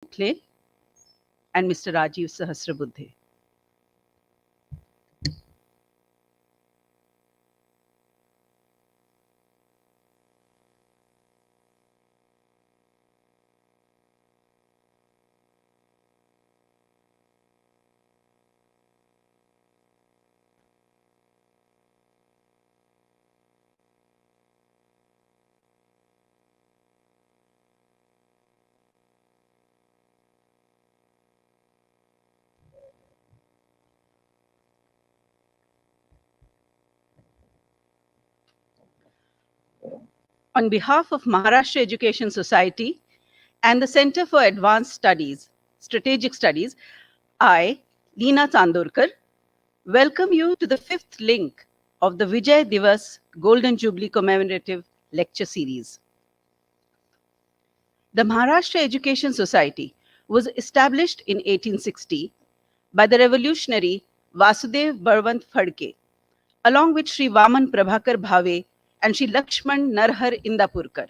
Gokhale and Mr. Rajiv Sahasrabuddhe. On behalf of Maharashtra Education Society and the Center for Advanced Studies, Strategic Studies, I, Leena Chandorkar, welcome you to the fifth link of the Vijay Diwas Golden Jubilee Commemorative Lecture Series. The Maharashtra Education Society was established in 1860 by the revolutionary Vasudev Balwant Phadke, along with Sri Vaman Prabhakar Bhave and Sri Lakshman Narhar Indapurkar.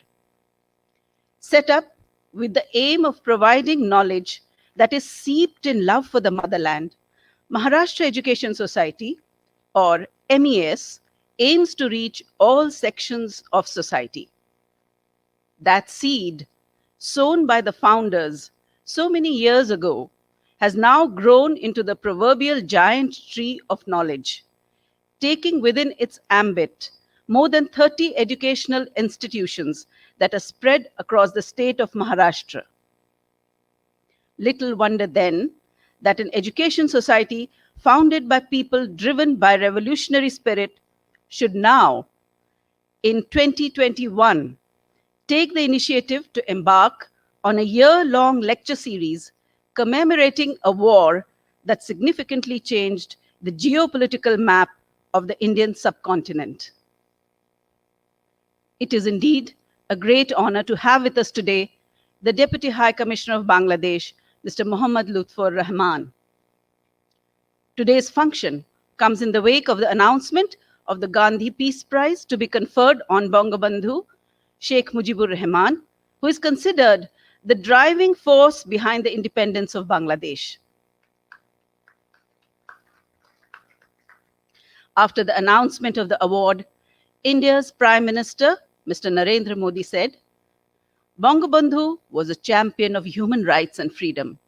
Set up with the aim of providing knowledge that is seeped in love for the motherland, Maharashtra Education Society, or MES, aims to reach all sections of society. That seed, sown by the founders so many years ago, has now grown into the proverbial giant tree of knowledge, taking within its ambit more than 30 educational institutions that are spread across the state of Maharashtra. Little wonder then that an education society founded by people driven by revolutionary spirit should now, in 2021, take the initiative to embark on a year-long lecture series commemorating a war that significantly changed the geopolitical map of the Indian subcontinent. It is indeed a great honor to have with us today the Deputy High Commissioner of Bangladesh, Mr. Mohammad Lutfur Rahman. Today's function comes in the wake of the announcement of the Gandhi Peace Prize to be conferred on Bangabandhu Sheikh Mujibur Rahman, who is considered the driving force behind the independence of Bangladesh. After the announcement of the award, India's Prime Minister, Mr. Narendra Modi, said, Bangabandhu was a champion of human rights and freedom,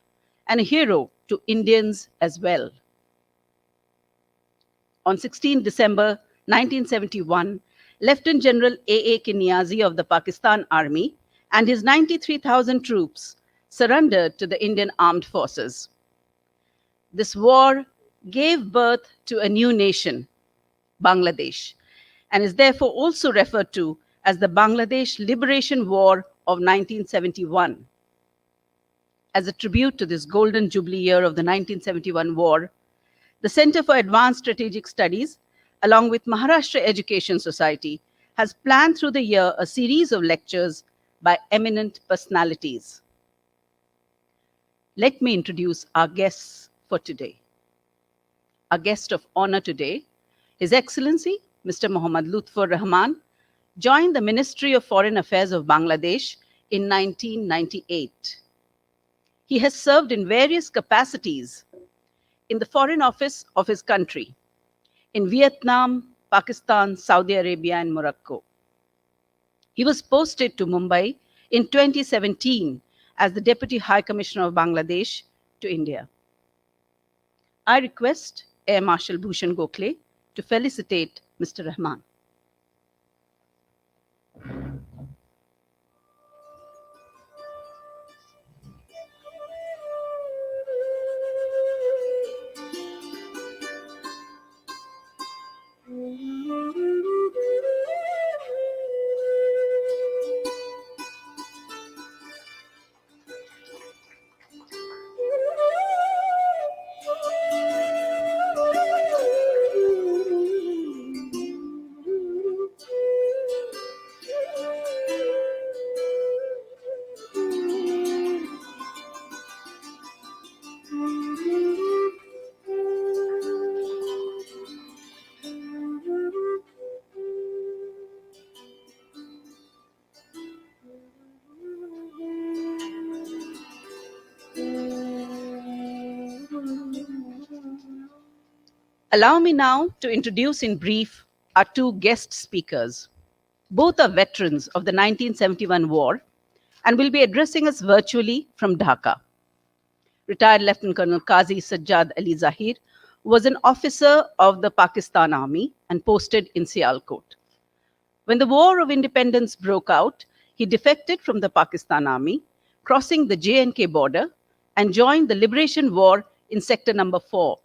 and a hero to Indians as well. On 16 December 1971, Lieutenant General A.A. Niazi of the Pakistan Army and his 93,000 troops surrendered to the Indian Armed Forces. This war gave birth to a new nation, Bangladesh, and is therefore also referred to as the Bangladesh Liberation War of 1971. As a tribute to this golden jubilee year of the 1971 war, the Center for Advanced Strategic Studies, along with Maharashtra Education Society, has planned through the year a series of lectures by eminent personalities. Let me introduce our guests for today. Our guest of honor today, His Excellency Mr. Mohammad Lutfur Rahman, joined the Ministry of Foreign Affairs of Bangladesh in 1998. He has served in various capacities in the Foreign Office of his country, in Vietnam, Pakistan, Saudi Arabia, and Morocco. He was posted to Mumbai in 2017 as the Deputy High Commissioner of Bangladesh to India. I request Air Marshal Bhushan Gokhale to felicitate Mr. Rahman. Allow me now to introduce in brief our two guest speakers. Both are veterans of the 1971 war and will be addressing us virtually from Dhaka. Retired Lieutenant Colonel Qazi Sajjad Ali Zahir was an officer of the Pakistan Army and posted in Sialkot. When the War of Independence broke out, he defected from the Pakistan Army, crossing the J&K border, and joined the Liberation War in Sector Number 4.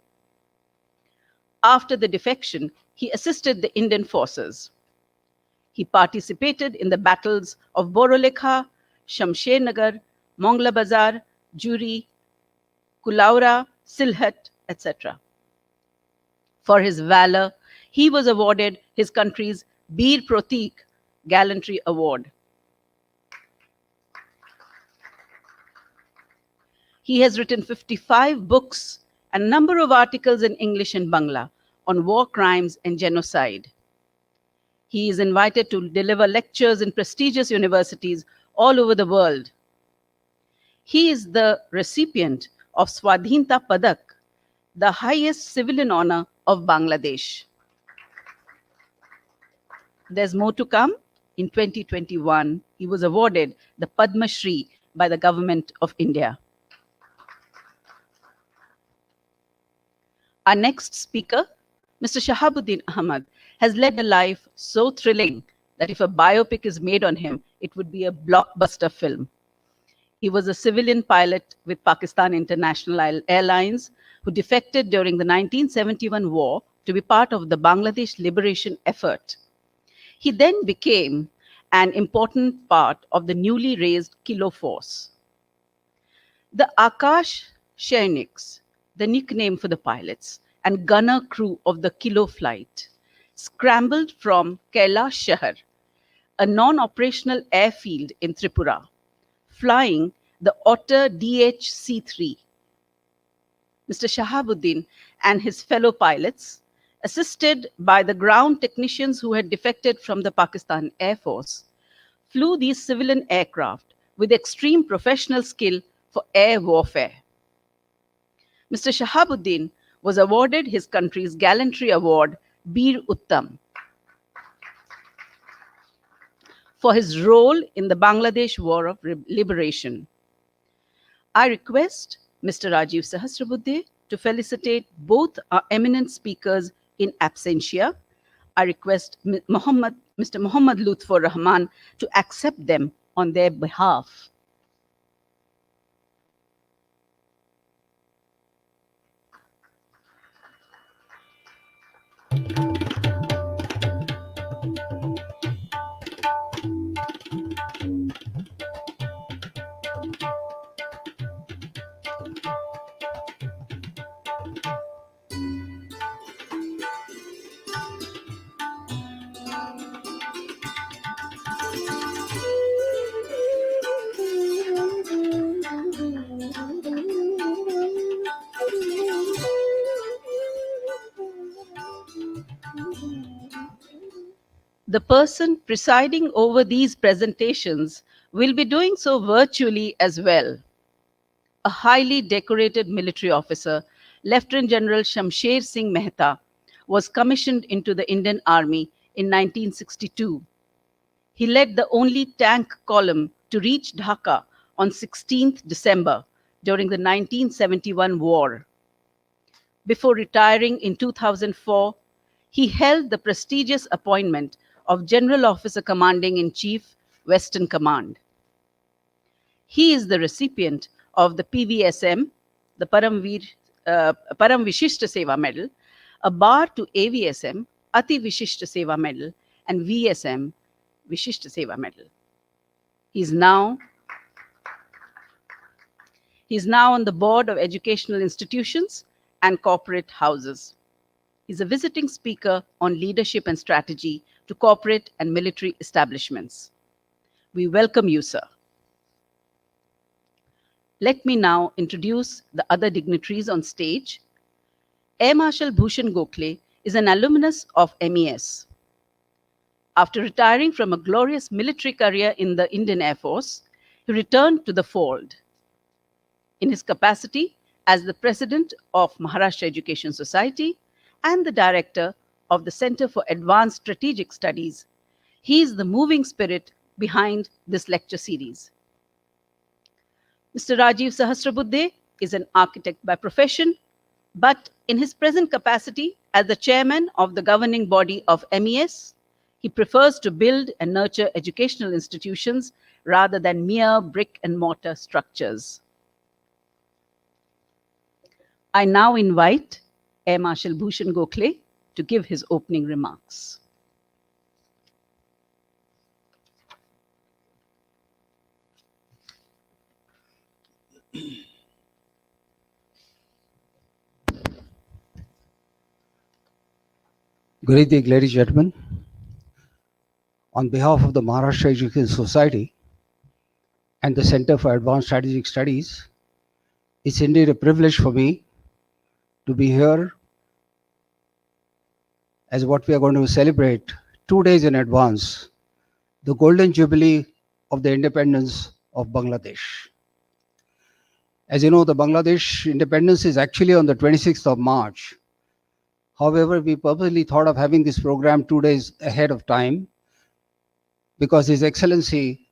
After the defection, he assisted the Indian forces. He participated in the battles of Borolekha, Shamshernagar, Mongla Bazar, Juri, Kulaura, Silhat, etc. For his valor, he was awarded his country's Bir Proteek Gallantry Award. He has written 55 books and a number of articles in English and Bangla on war crimes and genocide. He is invited to deliver lectures in prestigious universities all over the world. He is the recipient of Swadhinta Padak, the highest civilian honor of Bangladesh. There's more to come. In 2021, he was awarded the Padma Shri by the Government of India. Our next speaker, Mr. Shahabuddin Ahmad, has led a life so thrilling that if a biopic is made on him, it would be a blockbuster film. He was a civilian pilot with Pakistan International Airlines who defected during the 1971 war to be part of the Bangladesh liberation effort. He then became an important part of the newly raised Kilo Force. The Akash Shainiks, the nickname for the pilots, and gunner crew of the Kilo flight, scrambled from Kailash Shahar, a non-operational airfield in Tripura, flying the Otter DH-C3. Mr. Shahabuddin and his fellow pilots, assisted by the ground technicians who had defected from the Pakistan Air Force, flew these civilian aircraft with extreme professional skill for air warfare. Mr. Shahabuddin was awarded his country's Gallantry Award, Bir Uttam, for his role in the Bangladesh War of Liberation. I request Mr. Rajiv Sahasrabuddhe to felicitate both our eminent speakers in absentia. I request Mr. Muhammad Lutfur Rahman to accept them on their behalf. The person presiding over these presentations will be doing so virtually as well. A highly decorated military officer, Lieutenant General Shamsher Singh Mehta, was commissioned into the Indian Army in 1962. He led the only tank column to reach Dhaka on 16th December during the 1971 war. Before retiring in 2004, he held the prestigious appointment of General Officer Commanding in Chief, Western Command. He is the recipient of the PVSM, the Param Vishishta Seva Medal, a bar to AVSM, Ati Vishishta Seva Medal, and VSM, Vishishta Seva Medal. He is now on the board of educational institutions and corporate houses. He's a visiting speaker on leadership and strategy to corporate and military establishments. We welcome you, sir. Let me now introduce the other dignitaries on stage. Air Marshal Bhushan Gokhale is an alumnus of MES. After retiring from a glorious military career in the Indian Air Force, he returned to the fold. In his capacity as the president of Maharashtra Education Society and the director of the Center for Advanced Strategic Studies. He is the moving spirit behind this lecture series. Mr. Rajiv Sahasrabuddhe is an architect by profession, but in his present capacity as the chairman of the governing body of MES, he prefers to build and nurture educational institutions rather than mere brick and mortar structures. I now invite Air Marshal Bhushan Gokhale to give his opening remarks. Good evening, ladies and gentlemen. On behalf of the Maharashtra Education Society and the Center for Advanced Strategic Studies, it's indeed a privilege for me to be here as what we are going to celebrate 2 days in advance, the Golden Jubilee of the independence of Bangladesh. As you know, the Bangladesh independence is actually on the 26th of March. However, we purposely thought of having this program 2 days ahead of time because His Excellency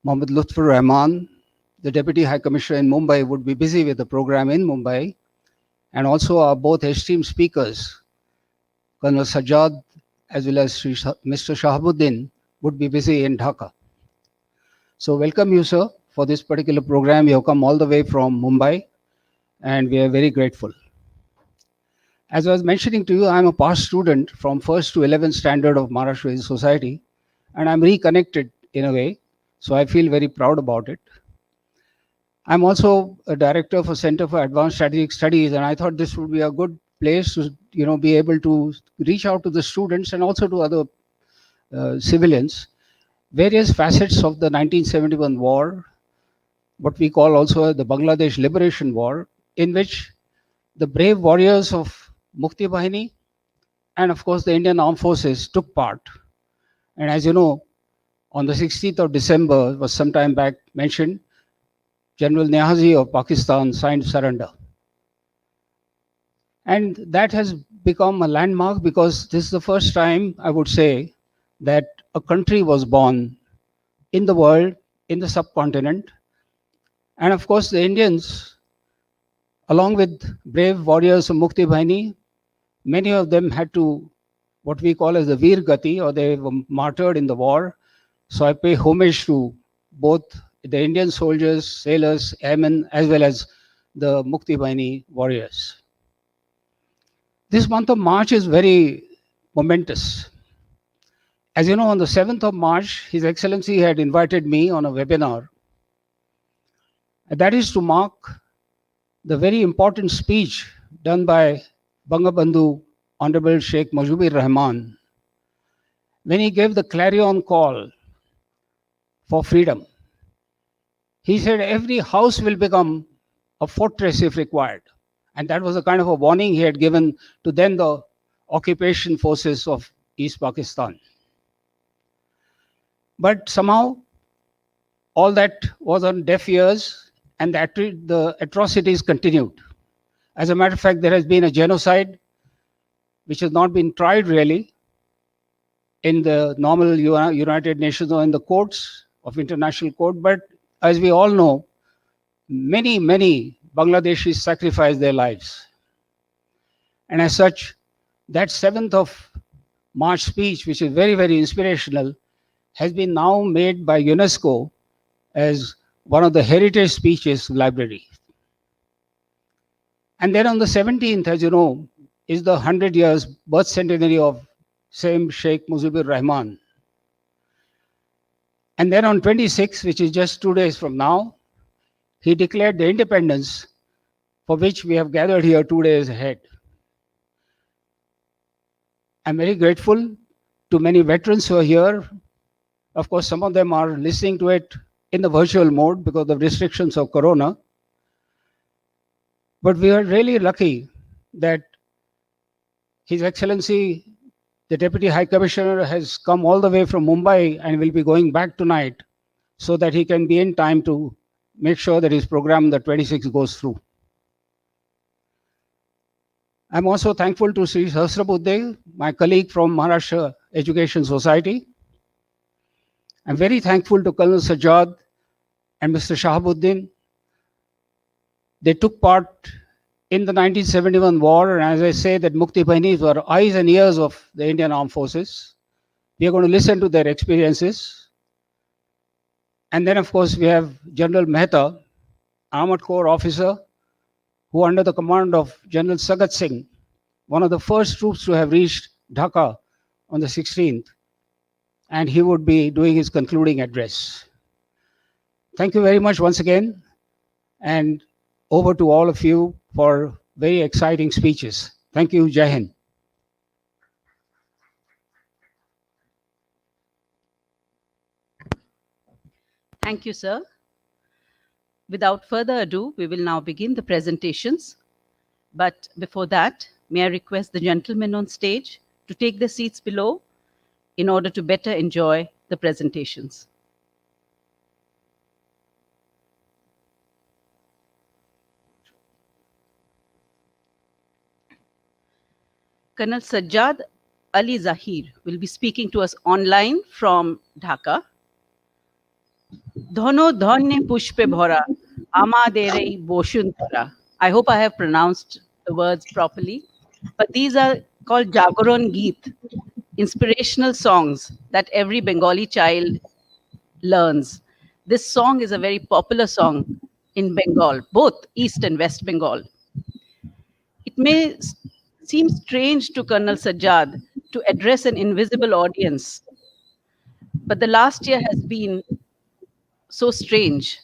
Mohammad Lutfur Rahman, the Deputy High Commissioner in Mumbai, would be busy with the program in Mumbai, and also our both esteemed speakers, Colonel Sajjad as well as Mr. Shahabuddin, would be busy in Dhaka. So welcome you, sir, for this particular program. You have come all the way from Mumbai, and we are very grateful. As I was mentioning to you, I'm a past student from 1st to 11th standard of Maharashtra Society, and I'm reconnected in a way, so I feel very proud about it. I'm also a director for Center for Advanced Strategic Studies, and I thought this would be a good place to, be able to reach out to the students and also to other civilians, various facets of the 1971 war, what we call also the Bangladesh Liberation War, in which the brave warriors of Mukti Bahini and of course the Indian Armed Forces took part. And as you know, on the 16th of December, was some time back mentioned, General Niazi of Pakistan signed surrender. And that has become a landmark because this is the first time, I would say, that a country was born in the world, in the subcontinent. And of course, the Indians, along with brave warriors of Mukti Bahini, many of them had to, what we call as the Veer Gati, or they were martyred in the war. So I pay homage to both the Indian soldiers, sailors, airmen, as well as the Mukti Bahini warriors. This month of March is very momentous. As you know, on the 7th of March, His Excellency had invited me on a webinar. And that is to mark the very important speech done by Bangabandhu Honorable Sheikh Mujibur Rahman when he gave the clarion call for freedom. He said every house will become a fortress if required. And that was a kind of a warning he had given to then the occupation forces of East Pakistan. But somehow all that was on deaf ears, and the atrocities continued. As a matter of fact, there has been a genocide which has not been tried really in the normal United Nations or in the courts of international court. But as we all know, many Bangladeshis sacrificed their lives. And as such, that 7th of March speech, which is very, very inspirational, has been now made by UNESCO as one of the heritage speeches library. And then on the 17th, as you know, is the 100 years birth centenary of same Sheikh Mujibur Rahman. And then on 26th, which is just 2 days from now, he declared the independence for which we have gathered here 2 days ahead. I'm very grateful to many veterans who are here. Of course, some of them are listening to it in the virtual mode because of restrictions of Corona. But we are really lucky that His Excellency, the Deputy High Commissioner, has come all the way from Mumbai and will be going back tonight so that he can be in time to make sure that his program, the 26th, goes through. I'm also thankful to Sri Sahasrabuddhe, my colleague from Maharashtra Education Society. I'm very thankful to Colonel Sajjad and Mr. Shahabuddin. They took part in the 1971 war, and as I say, that Mukti Bahinis were eyes and ears of the Indian Armed Forces. We are going to listen to their experiences. And then, of course, we have General Mehta, Armored Corps officer, who under the command of General Sagat Singh, one of the first troops to have reached Dhaka on the 16th, and he would be doing his concluding address. Thank you very much once again, and over to all of you for very exciting speeches. Thank you, Jai Hind. Thank you, sir. Without further ado, we will now begin the presentations. But before that, may I request the gentlemen on stage to take their seats below in order to better enjoy the presentations. Colonel Sajjad Ali Zahir will be speaking to us online from Dhaka. Dhono dhonye pushpe bhora, amader ei boshuntara. I hope I have pronounced the words properly. But these are called Jagoran Geet, inspirational songs that every Bengali child learns. This song is a very popular song in Bengal, both East and West Bengal. It may seem strange to Colonel Sajjad to address an invisible audience, but the last year has been so strange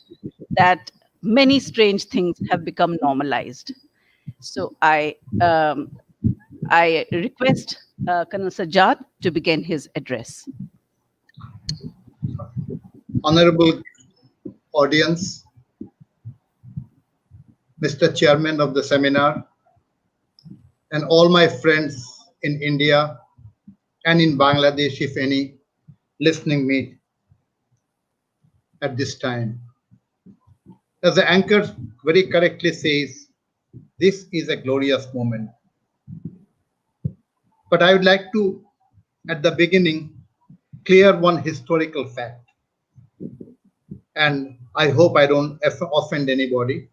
that many strange things have become normalized. So I request Colonel Sajjad to begin his address. Honorable audience, Mr. Chairman of the seminar, and all my friends in India and in Bangladesh, if any, listening me at this time. As the anchor very correctly says, this is a glorious moment. But I would like to, at the beginning, clear one historical fact. And I hope I don't offend anybody.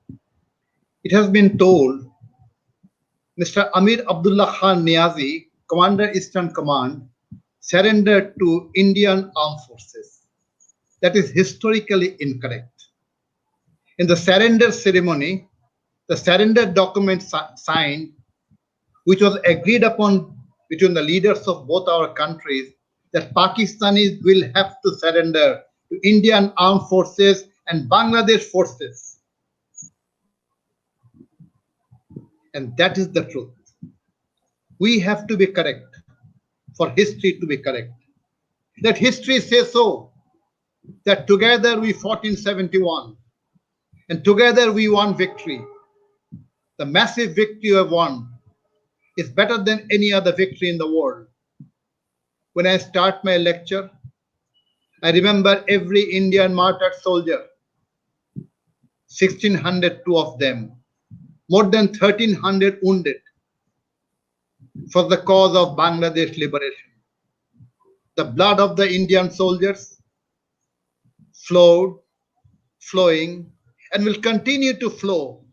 It has been told Mr. Amir Abdullah Khan Niazi, Commander Eastern Command, surrendered to Indian Armed Forces. That is historically incorrect. In the surrender ceremony, the surrender document signed, which was agreed upon between the leaders of both our countries, that Pakistanis will have to surrender to Indian Armed Forces and Bangladesh forces. And that is the truth. We have to be correct for history to be correct. That history says so, that together we fought in 71 and together we won victory. The massive victory we have won is better than any other victory in the world. When I start my lecture, I remember every Indian martyred soldier, 1,602 of them, more than 1,300 wounded for the cause of Bangladesh liberation. The blood of the Indian soldiers flowing, and will continue to flow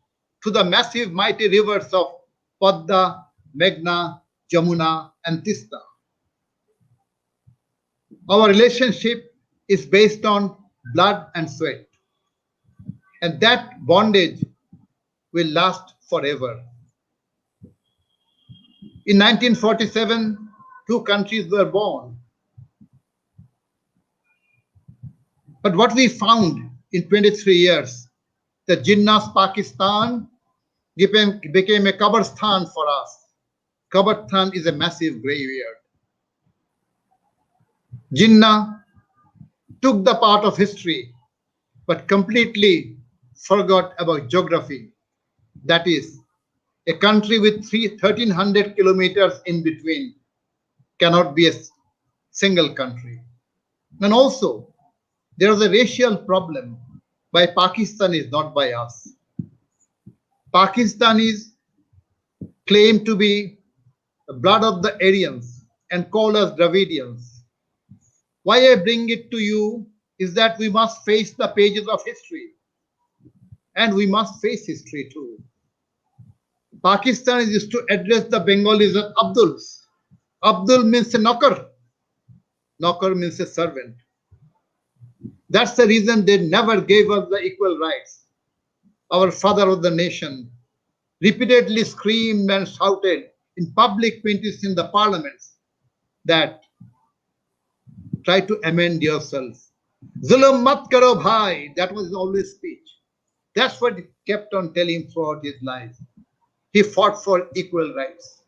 to the massive mighty rivers of Padma, Meghna, Jamuna, and Tista. Our relationship is based on blood and sweat, and that bondage will last forever. In 1947, two countries were born. But what we found in 23 years, that Jinnah's Pakistan became a Kabristan for us. Kabristan is a massive graveyard. Jinnah took the part of history, but completely forgot about geography. That is, a country with 1,300 kilometers in between cannot be a single country. And also, there is a racial problem by Pakistanis, not by us. Pakistanis claim to be the blood of the Aryans and call us Dravidians. Why I bring it to you is that we must face the pages of history, and we must face history too. Pakistan used to address the Bengalis as Abduls. Abdul means a knocker. Knocker means a servant. That's the reason they never gave us the equal rights. Our father of the nation repeatedly screamed and shouted in public meetings in the parliaments that try to amend yourself. Zulum mat karo bhai. That was always speech. That's what he kept on telling throughout his life. He fought for equal rights,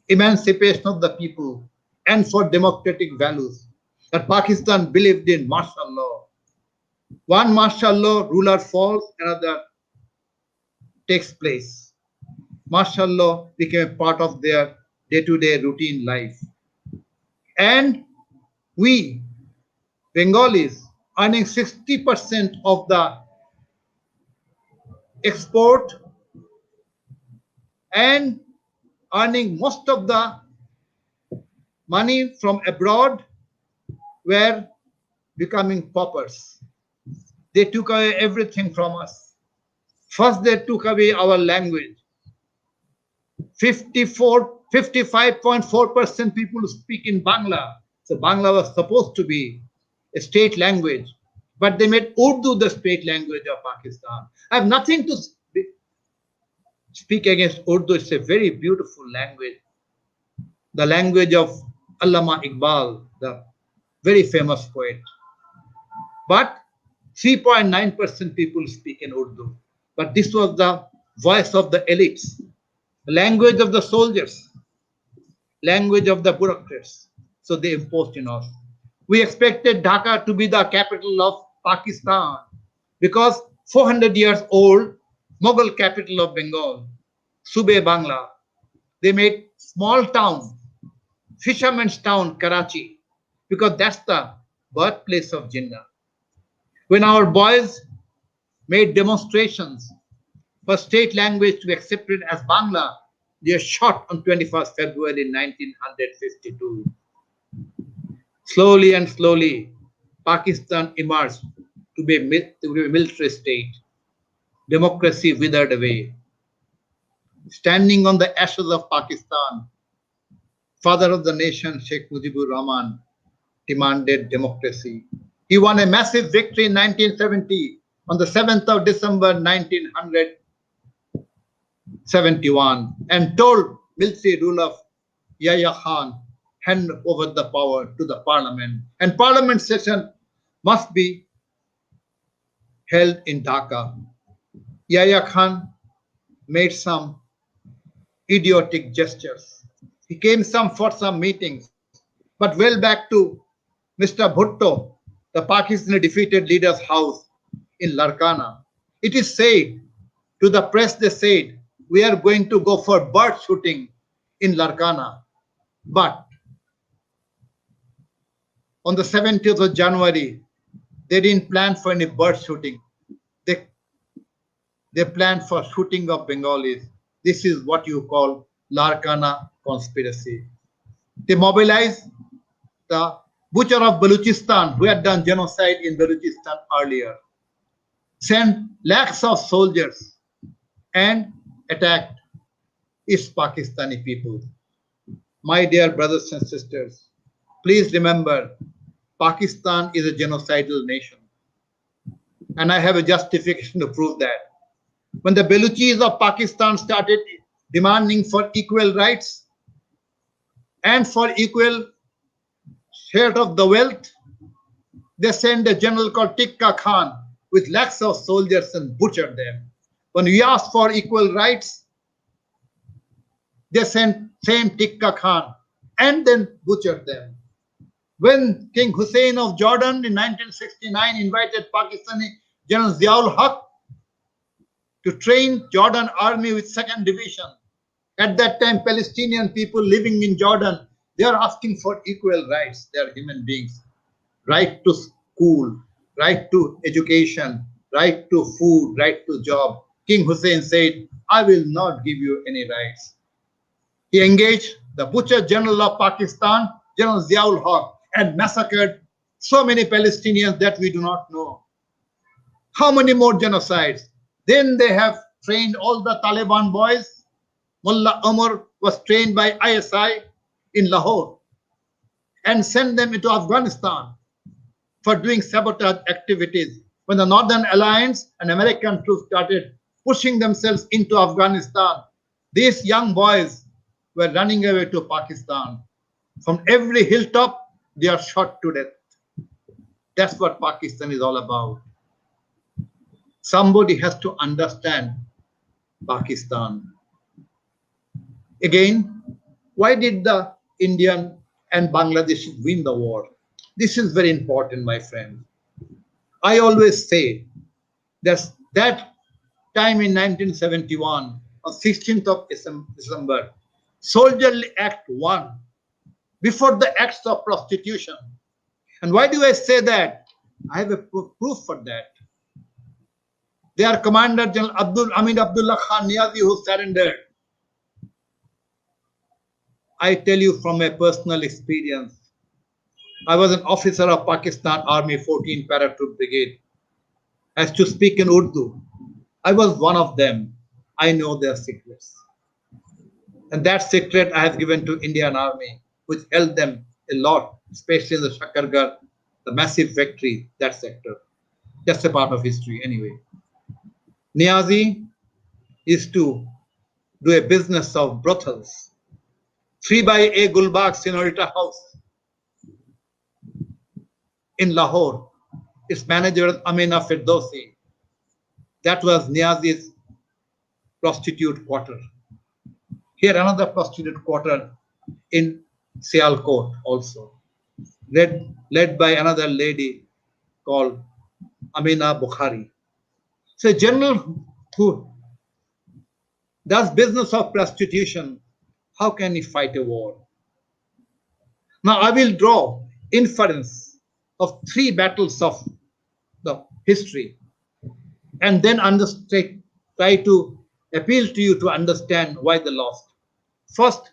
emancipation of the people, and for democratic values. That Pakistan believed in martial law. One martial law ruler falls, another takes place. Martial law became a part of their day-to-day routine life. And we, Bengalis, earning 60% of the export and earning most of the money from abroad, were becoming paupers. They took away everything from us. First, they took away our language. 55.4% people speak in Bangla. So Bangla was supposed to be a state language, but they made Urdu the state language of Pakistan. I have nothing to speak against Urdu. It's a very beautiful language. The language of Allama Iqbal, the very famous poet. But 3.9% people speak in Urdu. But this was the voice of the elites, the language of the soldiers, language of the bureaucrats. So they imposed in us. We expected Dhaka to be the capital of Pakistan because 400 years old, Mughal capital of Bengal, Sube Bangla, they made small town, fisherman's town, Karachi, because that's the birthplace of Jinnah. When our boys made demonstrations for state language to be accepted as Bangla, they were shot on 21st February 1952. Slowly and slowly, Pakistan emerged to be a military state. Democracy withered away. Standing on the ashes of Pakistan, father of the nation, Sheikh Mujibur Rahman, demanded democracy. He won a massive victory in 1970 on the 7th of December 1971 and told military ruler Yahya Khan hand over the power to the parliament, and parliament session must be held in Dhaka. Yahya Khan made some idiotic gestures. He came for some meetings, but well back to Mr. Bhutto, the Pakistani defeated leader's house in Larkana. It is said, to the press they said, we are going to go for bird shooting in Larkana. But on the 17th of January, they didn't plan for any bird shooting. They planned for shooting of Bengalis. This is what you call Larkana conspiracy. They mobilized the butcher of Baluchistan, who had done genocide in Baluchistan earlier, sent lakhs of soldiers and attacked East Pakistani people. My dear brothers and sisters, please remember, Pakistan is a genocidal nation. And I have a justification to prove that. When the Baluchis of Pakistan started demanding for equal rights and for equal share of the wealth, they sent a general called Tikka Khan with lakhs of soldiers and butchered them. When we asked for equal rights, they sent same Tikka Khan and then butchered them. When King Hussein of Jordan in 1969 invited Pakistani General Ziaul Haq to train Jordan army with 2nd Division, at that time Palestinian people living in Jordan, they are asking for equal rights. They are human beings. Right to school, right to education, right to food, right to job. King Hussein said, I will not give you any rights. He engaged the Butcher General of Pakistan, General Ziaul Haq, and massacred so many Palestinians that we do not know. How many more genocides? Then they have trained all the Taliban boys. Mullah Omar was trained by ISI in Lahore and sent them into Afghanistan for doing sabotage activities. When the Northern Alliance and American troops started pushing themselves into Afghanistan, these young boys were running away to Pakistan. From every hilltop, they are shot to death. That's what Pakistan is all about. Somebody has to understand Pakistan. Again, why did the Indian and Bangladesh win the war? This is very important, my friend. I always say that time in 1971, on 16th of December, Soldierly Act 1, before the acts of prostitution. And why do I say that? I have a proof for that. Their Commander General Amir Abdullah Khan Niazi, who surrendered. I tell you from a personal experience. I was an officer of Pakistan Army 14 Paratroop Brigade. As to speak in Urdu, I was one of them. I know their secrets. And that secret I have given to Indian Army, which helped them a lot, especially in the Shakargarh, the massive victory, that sector. Just a part of history anyway. Niazi is to do a business of brothels. 3/A Gulbagh Senorita House in Lahore. Its manager was Amina Firdausi. That was Niazi's prostitute quarter. Here another prostitute quarter in Sialkot also, led by another lady called Amina Bukhari. So a general who does business of prostitution, how can he fight a war? Now I will draw inference of 3 battles of the history and then try to appeal to you to understand why they lost. First,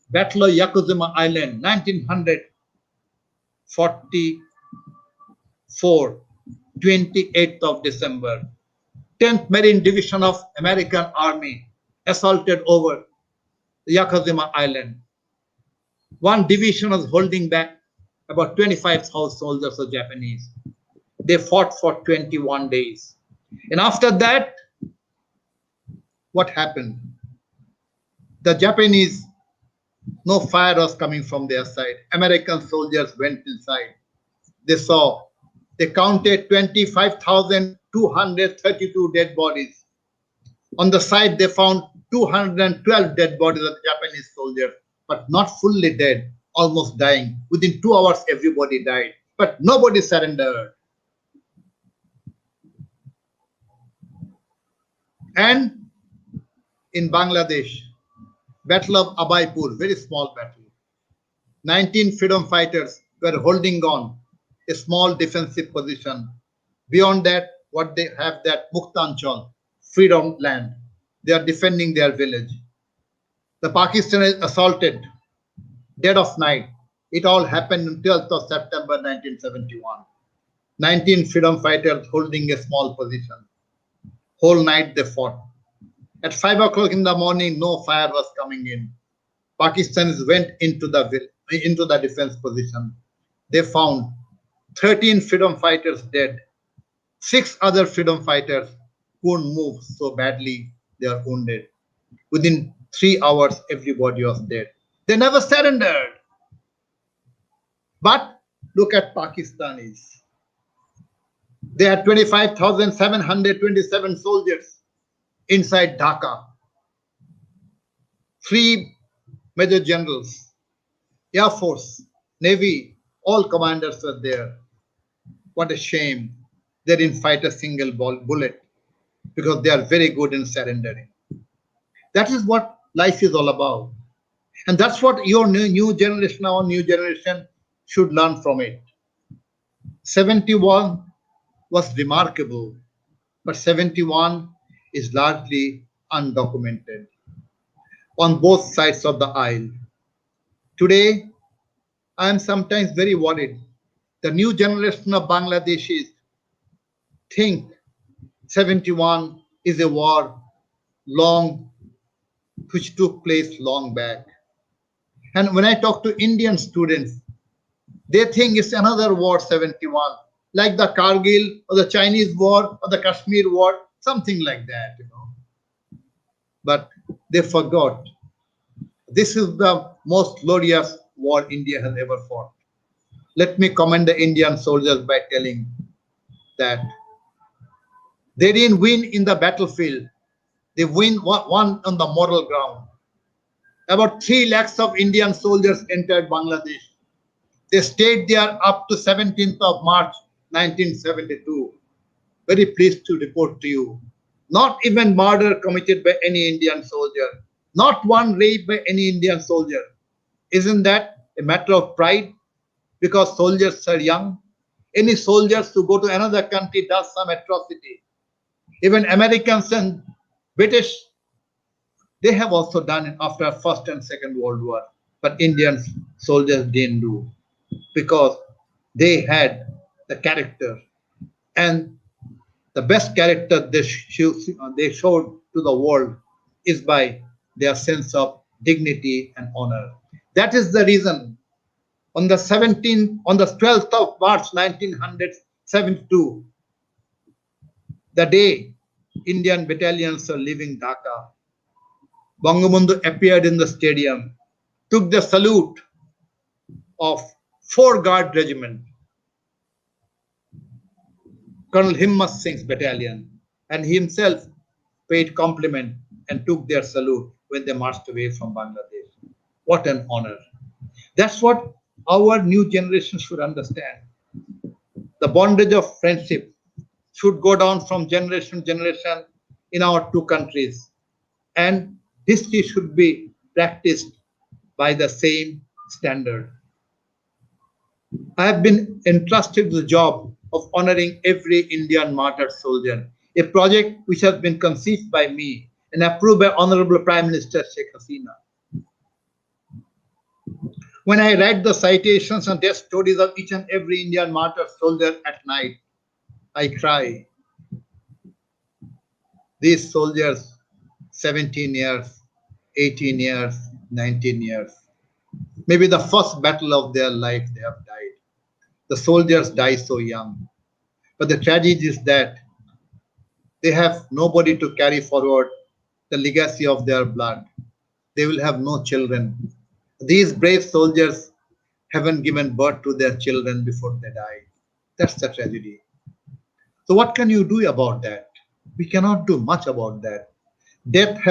Battle of Yokosuka Island, 1944, 28th of December. 10th Marine Division of American Army assaulted over Yokosuka Island. One division was holding back about 25,000 soldiers of Japanese. They fought for 21 days. And after that, what happened? The Japanese, no fire was coming from their side. American soldiers went inside. They counted 25,232 dead bodies. On the side, they found 212 dead bodies of Japanese soldiers, but not fully dead, almost dying. Within 2 hours, everybody died, but nobody surrendered. And in Bangladesh, Battle of Abaipur, very small battle. 19 freedom fighters were holding on a small defensive position. Beyond that, what they have that Muktanchal, freedom land. They are defending their village. The Pakistanis assaulted, dead of night. It all happened on 12th of September 1971. 19 freedom fighters holding a small position. Whole night they fought. At 5 o'clock in the morning, no fire was coming in. Pakistanis went into the defense position. They found 13 freedom fighters dead. 6 other freedom fighters couldn't move so badly, they are wounded. Within 3 hours, everybody was dead. They never surrendered. But look at Pakistanis. They had 25,727 soldiers inside Dhaka. 3 major generals, Air Force, Navy, all commanders were there. What a shame. They didn't fight a single bullet because they are very good in surrendering. That is what life is all about. And that's what your new generation, our new generation should learn from it. 71 was remarkable, but 71 is largely undocumented. on both sides of the aisle. Today, I am sometimes very worried. The new generation of Bangladeshis think 71 is a war long which took place long back. And when I talk to Indian students, they think it's another war 71, like the Kargil or the Chinese war or the Kashmir war, something like that. But they forgot this is the most glorious war India has ever fought. Let me commend the Indian soldiers by telling that they didn't win in the battlefield, they won on the moral ground. About 3 lakhs of Indian soldiers entered Bangladesh. They stayed there up to 17th of March 1972. Very pleased to report to you. Not even murder committed by any Indian soldier. Not one rape by any Indian soldier. Isn't that a matter of pride? Because soldiers are young. Any soldiers who go to another country does some atrocity. Even Americans and British, they have also done it after First and Second World War. But Indian soldiers didn't do because they had the character, and the best character they showed to the world is by their sense of dignity and honor. That is the reason on the 12th of March 1972, the day Indian battalions are leaving Dhaka, Bangabandhu appeared in the stadium, took the salute of 4 Guard Regiment, Colonel Himmat Singh's battalion, and he himself paid compliment and took their salute when they marched away from Bangladesh. What an honor. That's what our new generation should understand. The bondage of friendship should go down from generation to generation in our two countries, and history should be practiced by the same standard. I have been entrusted with the job of honoring every Indian martyred soldier, a project which has been conceived by me and approved by Honorable Prime Minister Sheikh Hasina. When I read the citations and death stories of each and every Indian martyred soldier at night, I cry. These soldiers, 17 years, 18 years, 19 years, maybe the first battle of their life they have died. The soldiers die so young. But the tragedy is that they have nobody to carry forward the legacy of their blood. They will have no children. These brave soldiers haven't given birth to their children before they die. That's the tragedy. So what can you do about that? We cannot do much about that. Dead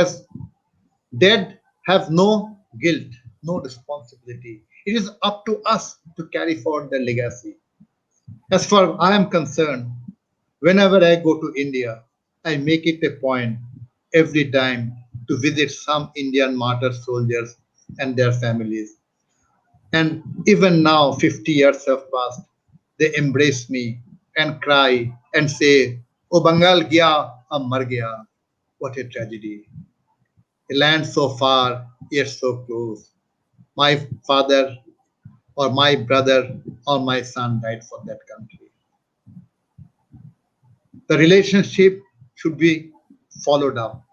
have no guilt, no responsibility. It is up to us to carry forward the legacy. As far as I am concerned, whenever I go to India, I make it a point every time to visit some Indian martyr soldiers and their families. And even now, 50 years have passed, they embrace me and cry and say, "O Bengal gya, ab mar gaya." What a tragedy. A land so far, yet so close. My father or my brother or my son died for that country. The relationship should be followed up.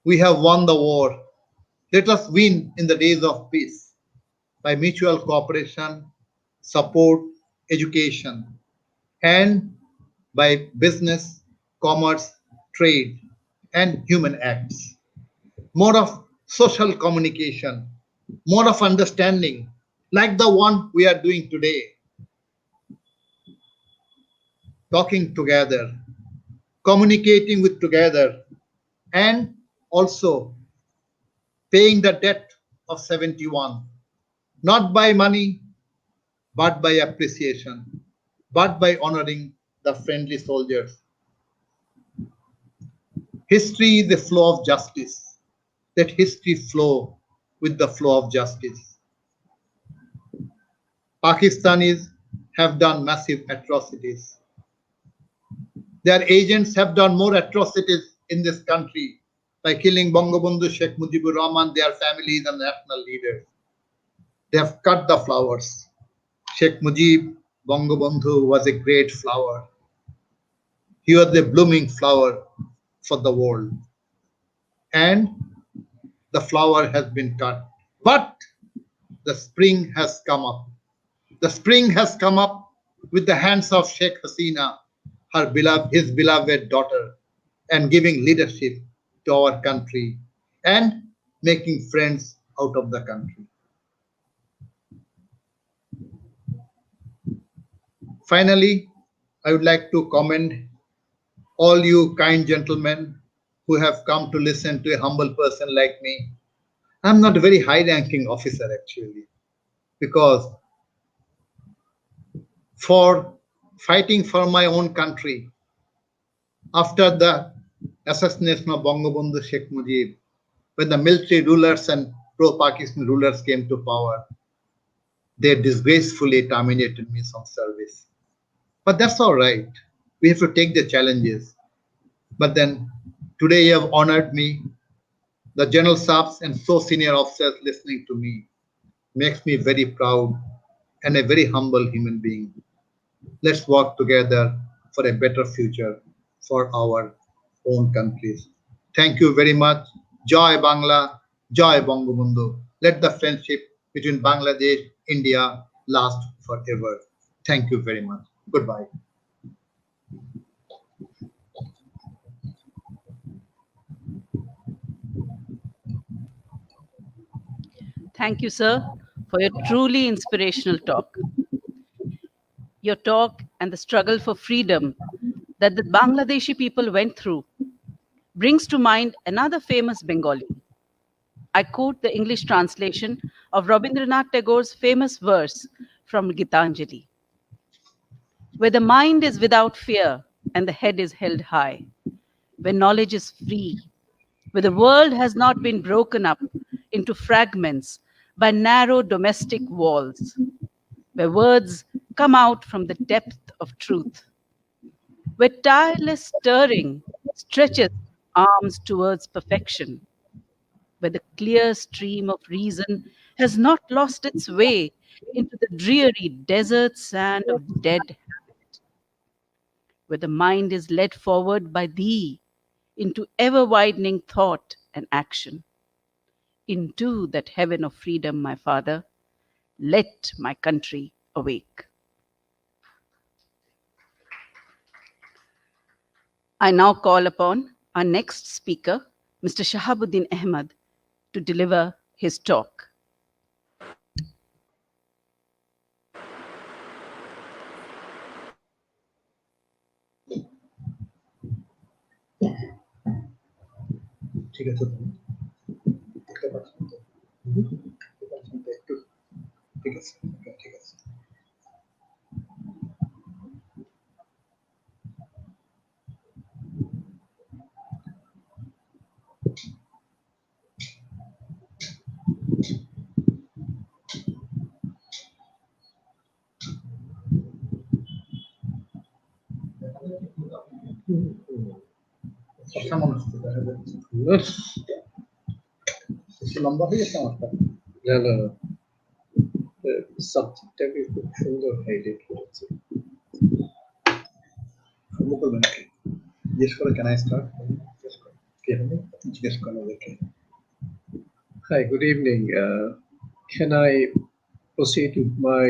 We have won the war. Let us win in the days of peace by mutual cooperation, support, education, and by business, commerce, trade, and human acts. More of social communication, more of understanding, like the one we are doing today, talking together, communicating with together, and also paying the debt of 71, not by money, but by appreciation, but by honoring the friendly soldiers. History is the flow of justice. Let history flow with the flow of justice. Pakistanis have done massive atrocities. Their agents have done more atrocities in this country by killing Bangabandhu Sheikh Mujibur Rahman, their families and national leaders. They have cut the flowers. Sheikh Mujib Bangabandhu was a great flower. He was a blooming flower for the world. And the flower has been cut. But the spring has come up. The spring has come up with the hands of Sheikh Hasina, his beloved daughter, and giving leadership to our country and making friends out of the country. Finally, I would like to commend all you kind gentlemen who have come to listen to a humble person like me. I'm not a very high ranking officer actually, because for fighting for my own country after the assassination of Bangabandhu Sheikh Mujib, when the military rulers and pro-Pakistan rulers came to power, they disgracefully terminated me from service. But that's all right. We have to take the challenges. But then today you have honored me. The general staffs and so senior officers listening to me makes me very proud and a very humble human being. Let's work together for a better future for our own countries. Thank you very much. Joy Bangla, Joy Bangabandhu. Let the friendship between Bangladesh, India last forever. Thank you very much. Goodbye. Thank you, sir, for your truly inspirational talk. Your talk and the struggle for freedom that the Bangladeshi people went through brings to mind another famous Bengali. I quote the English translation of Rabindranath Tagore's famous verse from Gitanjali: where the mind is without fear and the head is held high, where knowledge is free, where the world has not been broken up into fragments by narrow domestic walls, where words come out from the depth of truth, where tireless stirring stretches arms towards perfection, where the clear stream of reason has not lost its way into the dreary desert sand of dead habit, where the mind is led forward by thee into ever widening thought and action. Into that heaven of freedom, my Father, let my country awake. I now call upon our next speaker, Mr. Shahabuddin Ahmad, to deliver his talk. ঠিক আছে তো? দেখতে পাচ্ছেন তো? দেখতে পাচ্ছেন তো একটু? ঠিক আছে, okay, ঠিক আছে। কেমন আসছে দেখা যাচ্ছে? বেশি লম্বা হয়ে গেছে আমারটা? না না না সাবজেক্টটাকে খুব সুন্দর হাইলাইট করেছে। শুরু করবে নাকি? জিজ্ঞেস করে ক্যান আই স্টার্ট? কে হবে? জিজ্ঞেস করেন ওদেরকে। Hi, good evening. Can I proceed with my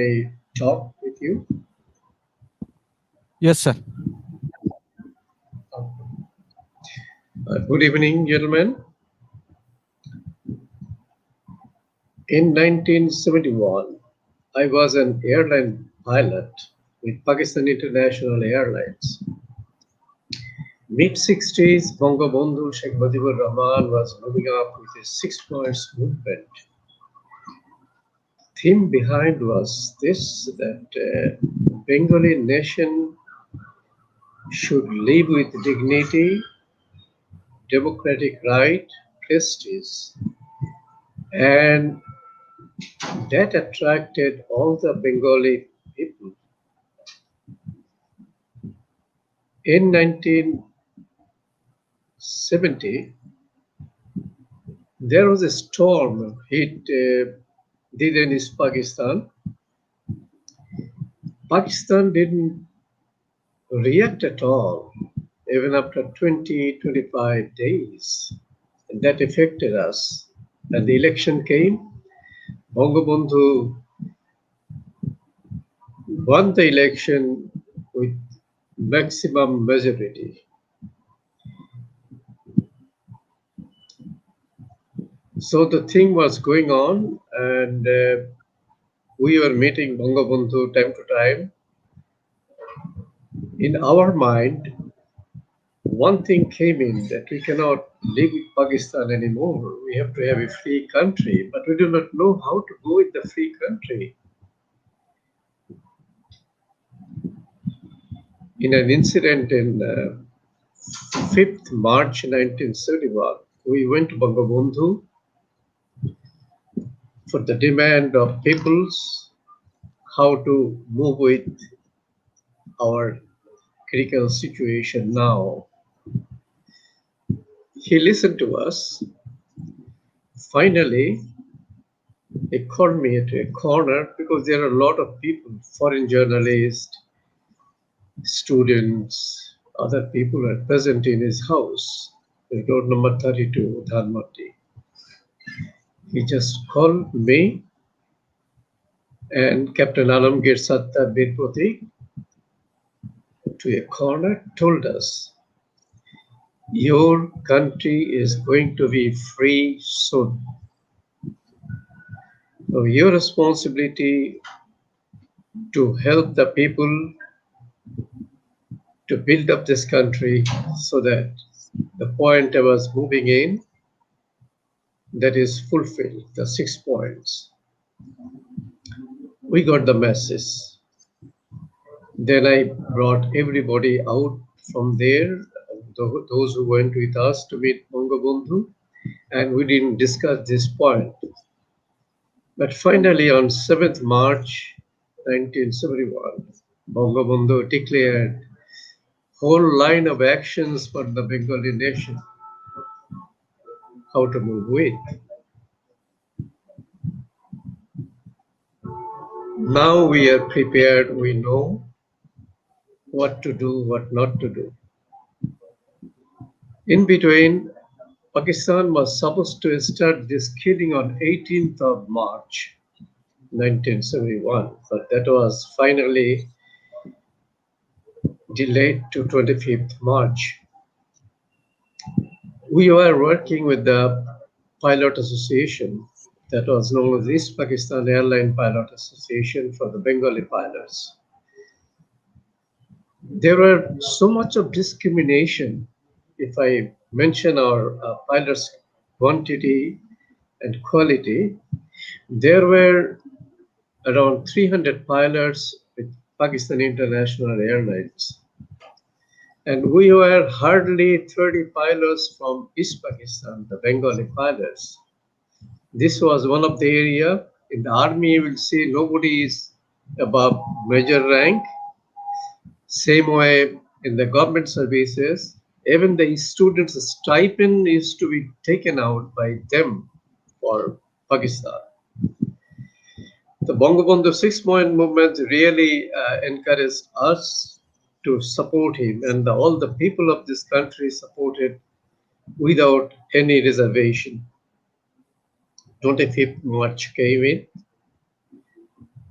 talk with you? Yes, sir. Good evening, gentlemen. In 1971, I was an airline pilot with Pakistan International Airlines. Mid-60s, Bangabandhu Sheikh Mujibur Rahman was moving up with a 6 points movement. Theme behind was this, that Bengali nation should live with dignity, democratic right, prestige, and that attracted all the Bengali people. In 1970, there was a storm hit East Pakistan. Pakistan didn't react at all, even after 20, 25 days. And that affected us. And the election came. Bangabandhu won the election with maximum majority. So the thing was going on, and we were meeting Bangabandhu time to time. In our mind, one thing came in that we cannot live with Pakistan anymore. We have to have a free country, but we do not know how to go with the free country. In an incident in 5th March 1971, we went to Bangabandhu for the demand of peoples how to move with our critical situation now. He listened to us. Finally, he called me into a corner because there are a lot of people, foreign journalists, students, other people are present in his house, road number 32, Dhanmati. He just called me and Captain Alamgir Sattar Birpoti to a corner, told us, your country is going to be free soon. So your responsibility to help the people to build up this country so that the point I was moving in, that is fulfilled, the 6 points. We got the message. Then I brought everybody out from there, those who went with us to meet Bangabandhu, and we didn't discuss this point. But finally, on 7th March 1971, Bangabandhu declared whole line of actions for the Bengali nation, how to move with. Now we are prepared, we know what to do, what not to do. In between, Pakistan was supposed to start this killing on 18th of March 1971, but that was finally delayed to 25th March. We were working with the Pilot Association, that was known as East Pakistan Airline Pilot Association for the Bengali pilots. There were so much of discrimination. If I mention our pilots' quantity and quality, there were around 300 pilots with Pakistan International Airlines. And we were hardly 30 pilots from East Pakistan, the Bengali pilots. This was one of the area. In the army, you will see nobody is above major rank. Same way in the government services, even the students' stipend is to be taken out by them for Pakistan. The Bangabandhu 6-point movement really encouraged us to support him, and all the people of this country supported without any reservation. 25th March came in.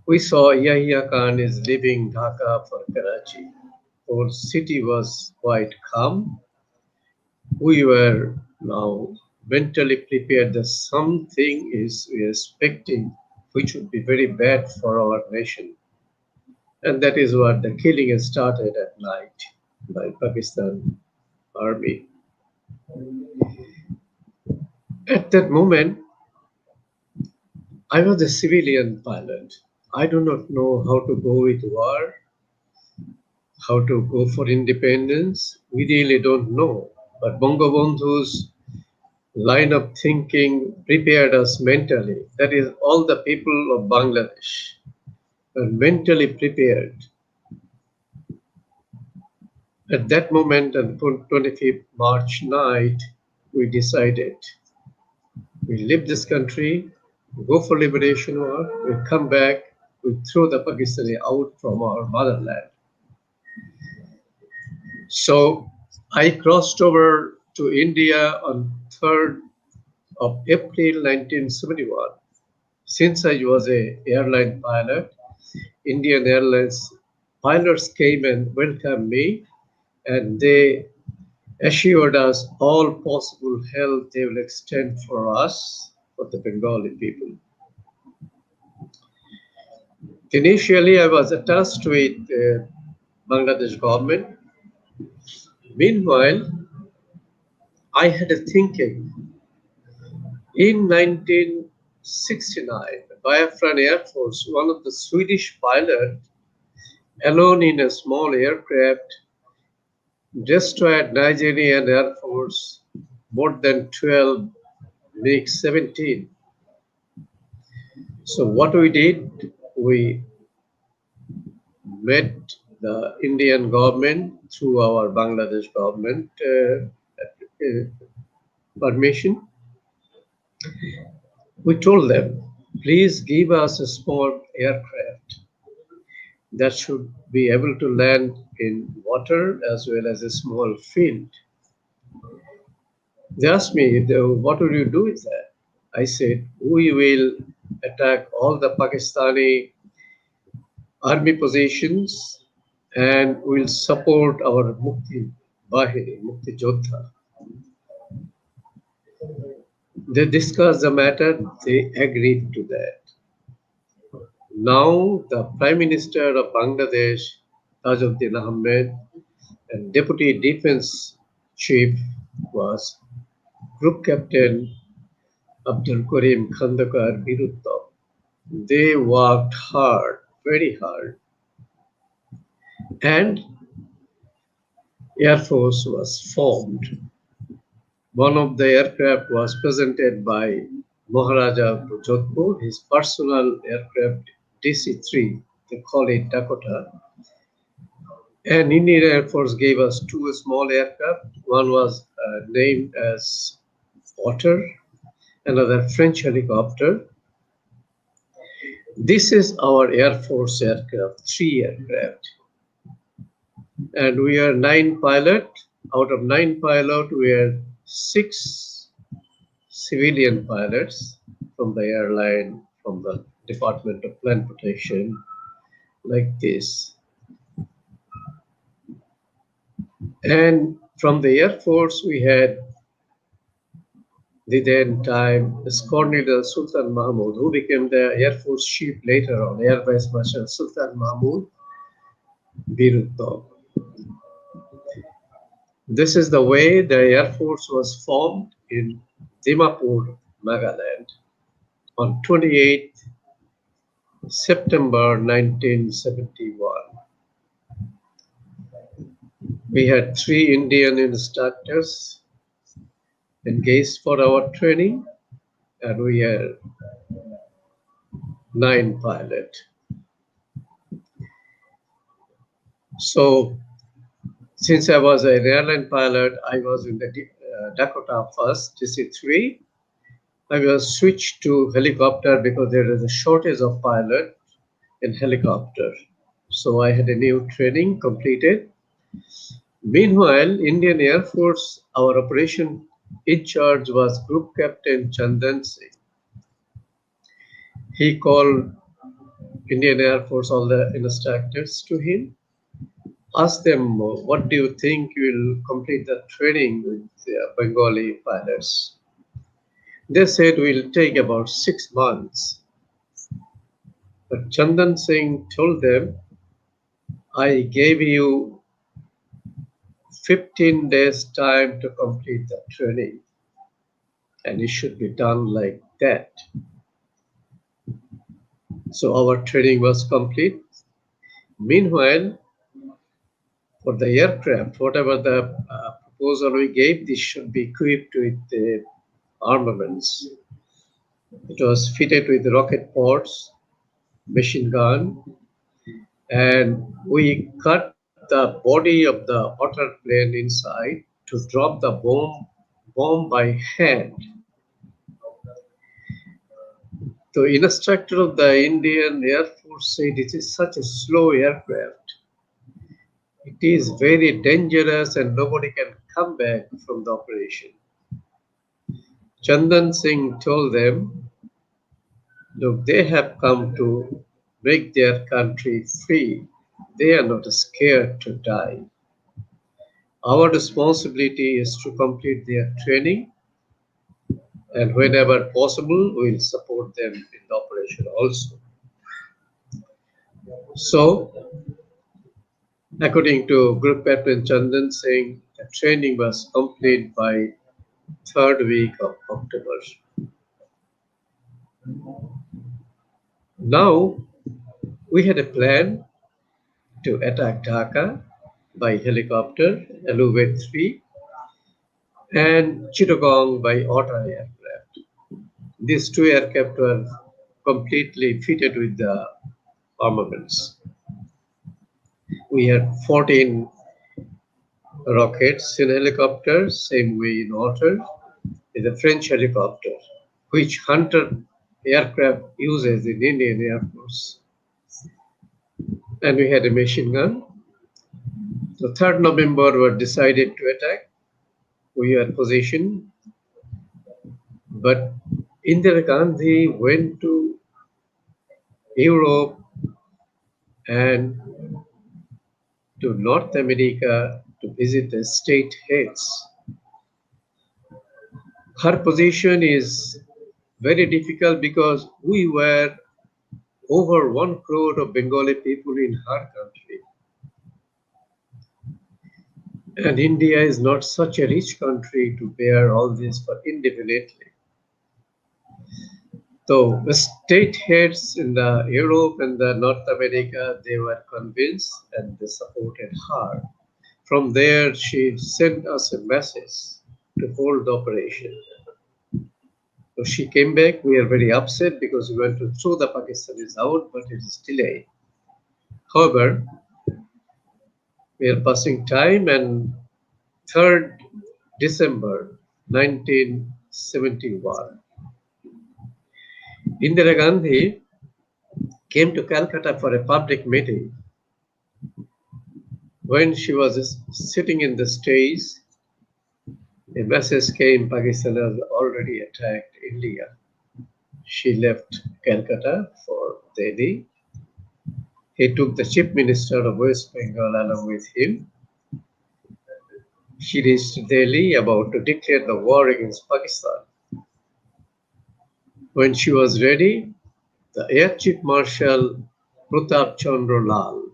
We saw Yahya Khan is leaving Dhaka for Karachi. Our city was quite calm. We were now mentally prepared that something is we are expecting which would be very bad for our nation. And that is what the killing started at night by Pakistan army. At that moment, I was a civilian pilot. I do not know how to go with war, how to go for independence. We really don't know. But Bangabandhu's line of thinking prepared us mentally. That is, all the people of Bangladesh were mentally prepared. At that moment, on 25th March night, we decided We leave this country, go for liberation war, we come back, we throw the Pakistani out from our motherland. So I crossed over to India on 3rd of April 1971. Since I was a airline pilot, Indian Airlines pilots came and welcomed me, and they assured us all possible help they will extend for us, for the Bengali people. Initially, I was attached with the Bangladesh government. Meanwhile, I had a thinking. In 1969, Biafran Air Force, one of the Swedish pilots, alone in a small aircraft, destroyed Nigerian Air Force more than 12 MiG-17. So what we did, we met the Indian government through our Bangladesh government permission. We told them, please give us a small aircraft that should be able to land in water as well as a small field. They asked me, what will you do with that? I said, we will attack all the Pakistani army positions and we'll support our Mukti Bahini, Mukti Jodha. They discussed the matter, they agreed to that. Now the Prime Minister of Bangladesh, Tajuddin Ahmed, and Deputy Defense Chief was Group Captain Abdul Karim Khandakar Birutto. They worked hard, very hard. And Air Force was formed. One of the aircraft was presented by Maharaja of Jodhpur, his personal aircraft DC-3, they call it Dakota. And Indian Air Force gave us two small aircraft. One was named as Otter, another French helicopter. This is our Air Force aircraft, 3 aircraft. And we are 9 pilots. Out of 9 pilots, we are 6 civilian pilots from the airline, from the Department of Land Protection, like this. And from the Air Force, we had the then time Colonel Sultan Mahmud, who became the Air Force chief later on, Air Vice Marshal Sultan Mahmud Birutto. This is the way the Air Force was formed in Dimapur, Nagaland on 28th September 1971. We had 3 Indian instructors engaged for our training, and we had 9 pilots. So, since I was an airline pilot, I was in the Dakota first, DC-3. I was switched to helicopter because there is a shortage of pilot in helicopter. So I had a new training completed. Meanwhile, Indian Air Force, our operation in charge was Group Captain Chandan Singh. He called Indian Air Force, all the instructors to him, asked them, what do you think you will complete the training with Bengali pilots? They said we'll take about 6 months. But Chandan Singh told them, I gave you 15 days time to complete the training, and it should be done like that. So our training was complete. Meanwhile, for the aircraft, whatever the proposal we gave, this should be equipped with the armaments. It was fitted with rocket pods, machine gun, and we cut the body of the otter plane inside to drop the bomb by hand. The instructor of the Indian Air Force said it is such a slow aircraft. It is very dangerous and nobody can come back from the operation. Chandan Singh told them, look, they have come to make their country free. They are not scared to die. Our responsibility is to complete their training, and whenever possible, we will support them in the operation also. So, according to Group Captain Chandan Singh, the training was complete by third week of October. Now, we had a plan to attack Dhaka by helicopter, Aluvet 3, and Chittagong by Otter aircraft. These two aircraft were completely fitted with the armaments. We had 14 rockets in helicopter, same way in Otter, is a French helicopter, which Hunter aircraft uses in Indian Air Force. And we had a machine gun. The 3rd November were decided to attack. We were positioned, but Indira Gandhi went to Europe and to North America to visit the state heads. Her position is very difficult because we were over 1 crore of Bengali people in her country. And India is not such a rich country to bear all this for indefinitely. So the state heads in the Europe and the North America, they were convinced and they supported her. From there, she sent us a message to hold the operation. So she came back. We are very upset because we want to throw the Pakistanis out, but it is delayed. However, we are passing time, and 3rd December 1971, Indira Gandhi came to Calcutta for a public meeting. When she was sitting in the stage, a message came, Pakistan has already attacked India. She left Calcutta for Delhi. He took the Chief Minister of West Bengal along with him. She reached Delhi about to declare the war against Pakistan. When she was ready, the Air Chief Marshal Pratap Chandra Lal,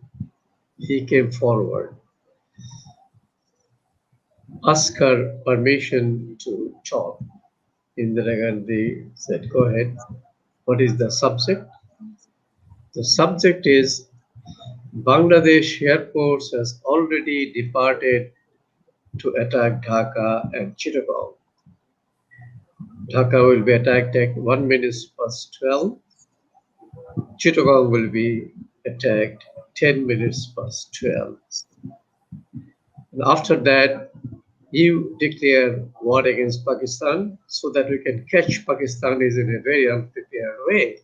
he came forward, asked her permission to talk. Indira Gandhi said, go ahead. What is the subject? The subject is Bangladesh Air Force has already departed to attack Dhaka and Chittagong. Dhaka will be attacked at 1 minute past 12. Chittagong will be attacked 10 minutes past 12. And after that, you declare war against Pakistan so that we can catch Pakistanis in a very unprepared way.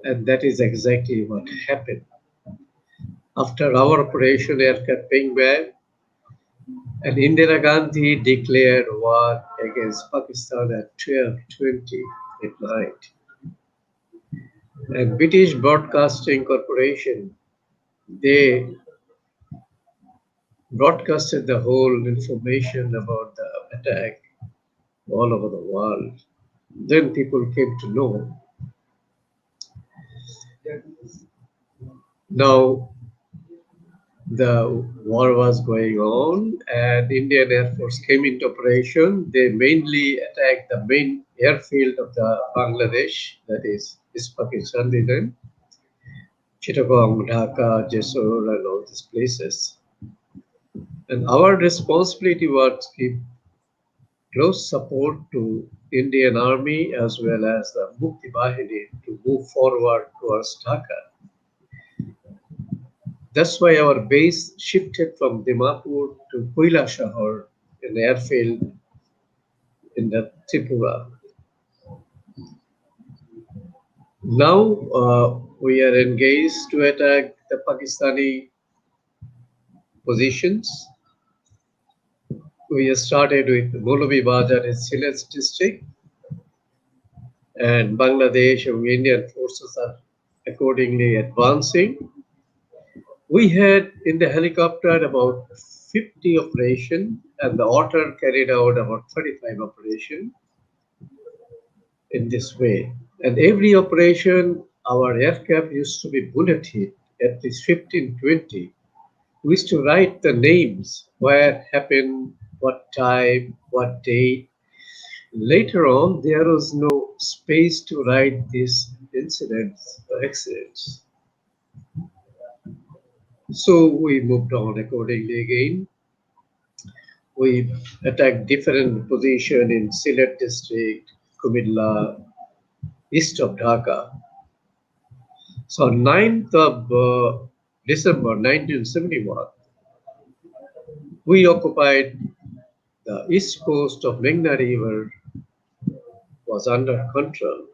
And that is exactly what happened. After our operation aircraft being back, and Indira Gandhi declared war against Pakistan at 12:20 at night. And British Broadcasting Corporation, they broadcasted the whole information about the attack all over the world. Then people came to know. Now, the war was going on and Indian Air Force came into operation. They mainly attacked the main airfield of the Bangladesh, that is Pakistan, then Chittagong, Dhaka, Jessore, and all these places. And our responsibility was to give close support to Indian Army as well as the Mukti Bahini to move forward towards Dhaka. That's why our base shifted from Dimapur to Koilashahar, an airfield in the Tripura. Now we are engaged to attack the Pakistani positions. We started with Molavi Bazar in Sylhet district, and Bangladesh and Indian forces are accordingly advancing. We had in the helicopter about 50 operation, and the otter carried out about 35 operation in this way. And every operation, our aircraft used to be bullet hit at least 15, 20. We used to write the names, where it happened, what time, what date. Later on, there was no space to write these incidents or accidents. So we moved on accordingly again. We attacked different position in Sylhet district, Kumilla, east of Dhaka. So 9th of December 1971, we occupied the east coast of Meghna River was under control.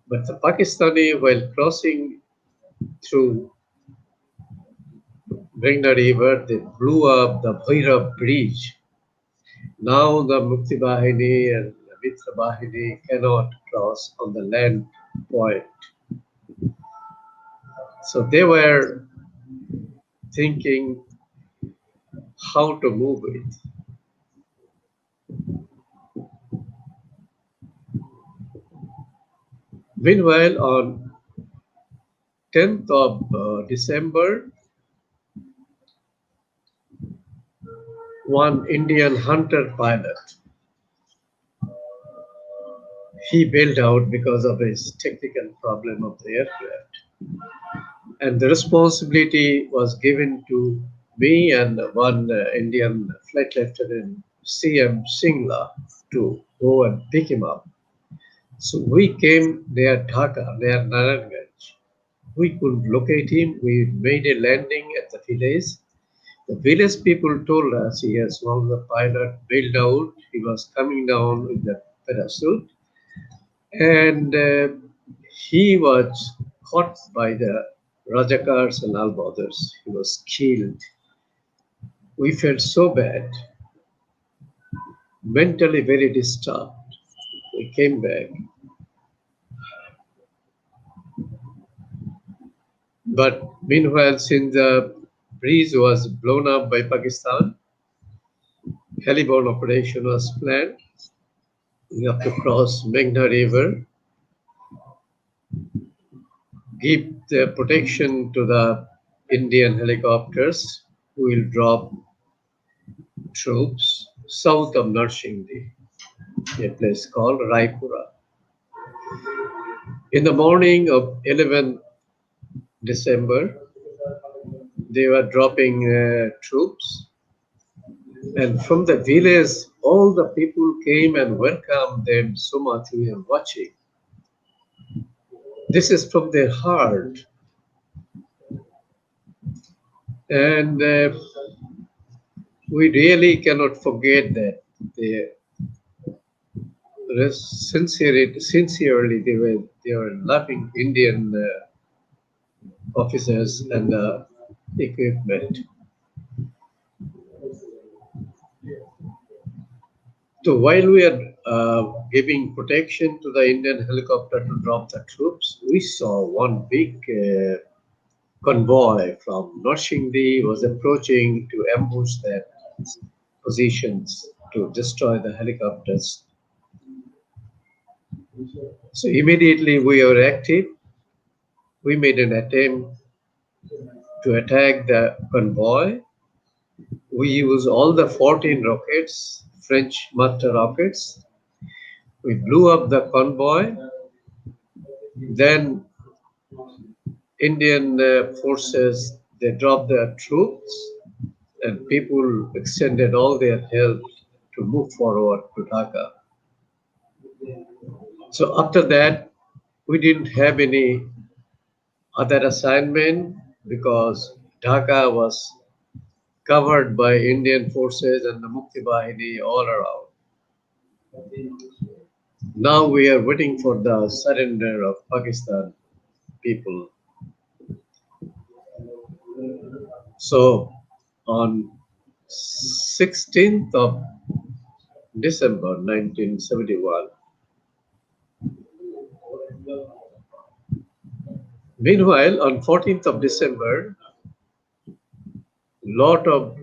But the Pakistani, while crossing through Meghna River, they blew up the Bhairav bridge. Now the Mukti Bahini and Mitra Bahini cannot cross on the land point. So they were thinking how to move it. Meanwhile, on 10th of December, one Indian hunter pilot, he bailed out because of his technical problem of the aircraft. And the responsibility was given to me and one Indian flight lieutenant, CM Singla, to go and pick him up. So we came near Dhaka, near Narayanganj. We couldn't locate him. We made a landing at the village. The village people told us, yes, one of the pilot bailed out. He was coming down with the parachute, and he was caught by the Rajakars and Albothers. He was killed. We felt so bad, mentally very disturbed. We came back. But meanwhile, since the bridge was blown up by Pakistan, heliborne operation was planned. We have to cross Meghna River, give the protection to the Indian helicopters who will drop troops south of Narshingdi, a place called Raipura. In the morning of 11th December, they were dropping troops, and from the village, all the people came and welcomed them so much. We are watching. This is from their heart. And we really cannot forget that they sincerely they were loving Indian officers and equipment. So while we are giving protection to the Indian helicopter to drop the troops, we saw one big convoy from Norshingdi was approaching to ambush their positions to destroy the helicopters. So immediately we were active. We made an attempt to attack the convoy. We used all the 14 rockets, French master rockets. We blew up the convoy. Then Indian forces, they dropped their troops, and people extended all their help to move forward to Dhaka. So after that, we didn't have any other assignment because Dhaka was covered by Indian forces and the Mukti Bahini all around. Now we are waiting for the surrender of Pakistan people. So on 16th of December 1971, meanwhile on 14th of December, lot of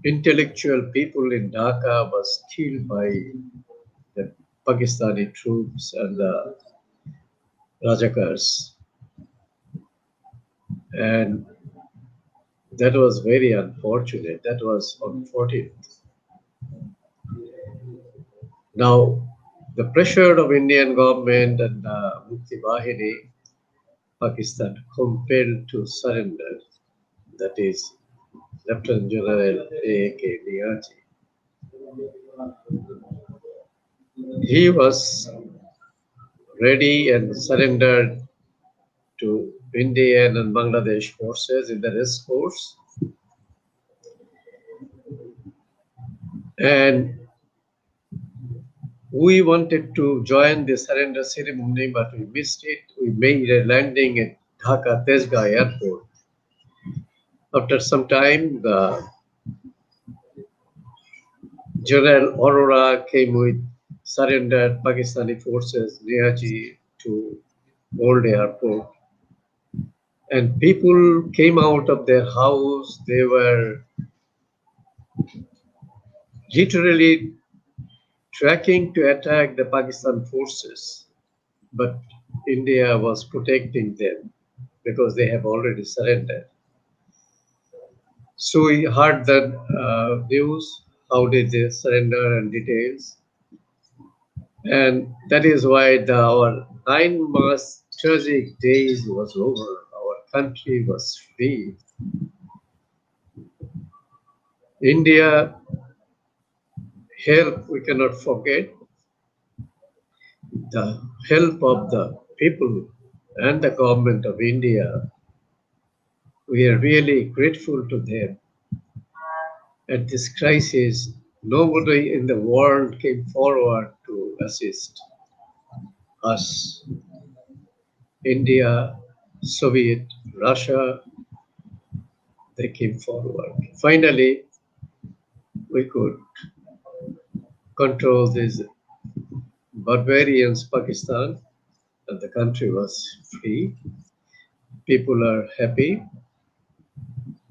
intellectual people in Dhaka was killed by the Pakistani troops and the Rajakars. And that was very unfortunate. That was on 14th. Now, the pressure of Indian government and Mukti Bahini, Pakistan compelled to surrender. That is Lieutenant General A.K. Niazi. He was ready and surrendered to Indian and Bangladesh forces in the race course. And we wanted to join the surrender ceremony, but we missed it. We made a landing at Dhaka Tezgah airport. After some time, the General Aurora came with surrendered Pakistani forces Niaji to Old Airport. And people came out of their house. They were literally tracking to attack the Pakistan forces. But India was protecting them because they have already surrendered. So we heard the news, how did they surrender and details. And that is why our 9 months tragic days was over. Our country was free. India help, we cannot forget the help of the people and the government of India. We are really grateful to them. At this crisis, nobody in the world came forward to assist us. India, Soviet, Russia, they came forward. Finally, we could control these barbarians, Pakistan, and the country was free. People are happy.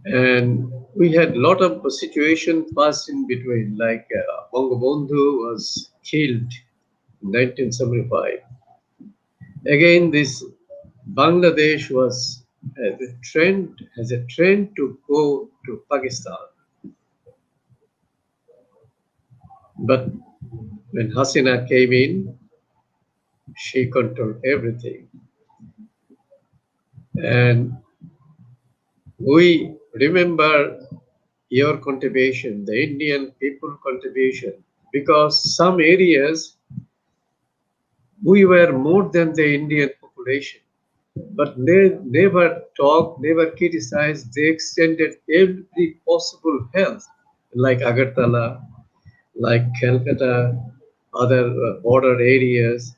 And we had a lot of situation passed in between, like Bangabandhu was killed in 1975. Again, this Bangladesh has a trend to go to Pakistan. But when Hasina came in, she controlled everything. And we remember your contribution, the Indian people contribution, because some areas we were more than the Indian population, but they never talked, never criticized. They extended every possible help, like Agartala, like Calcutta, other border areas.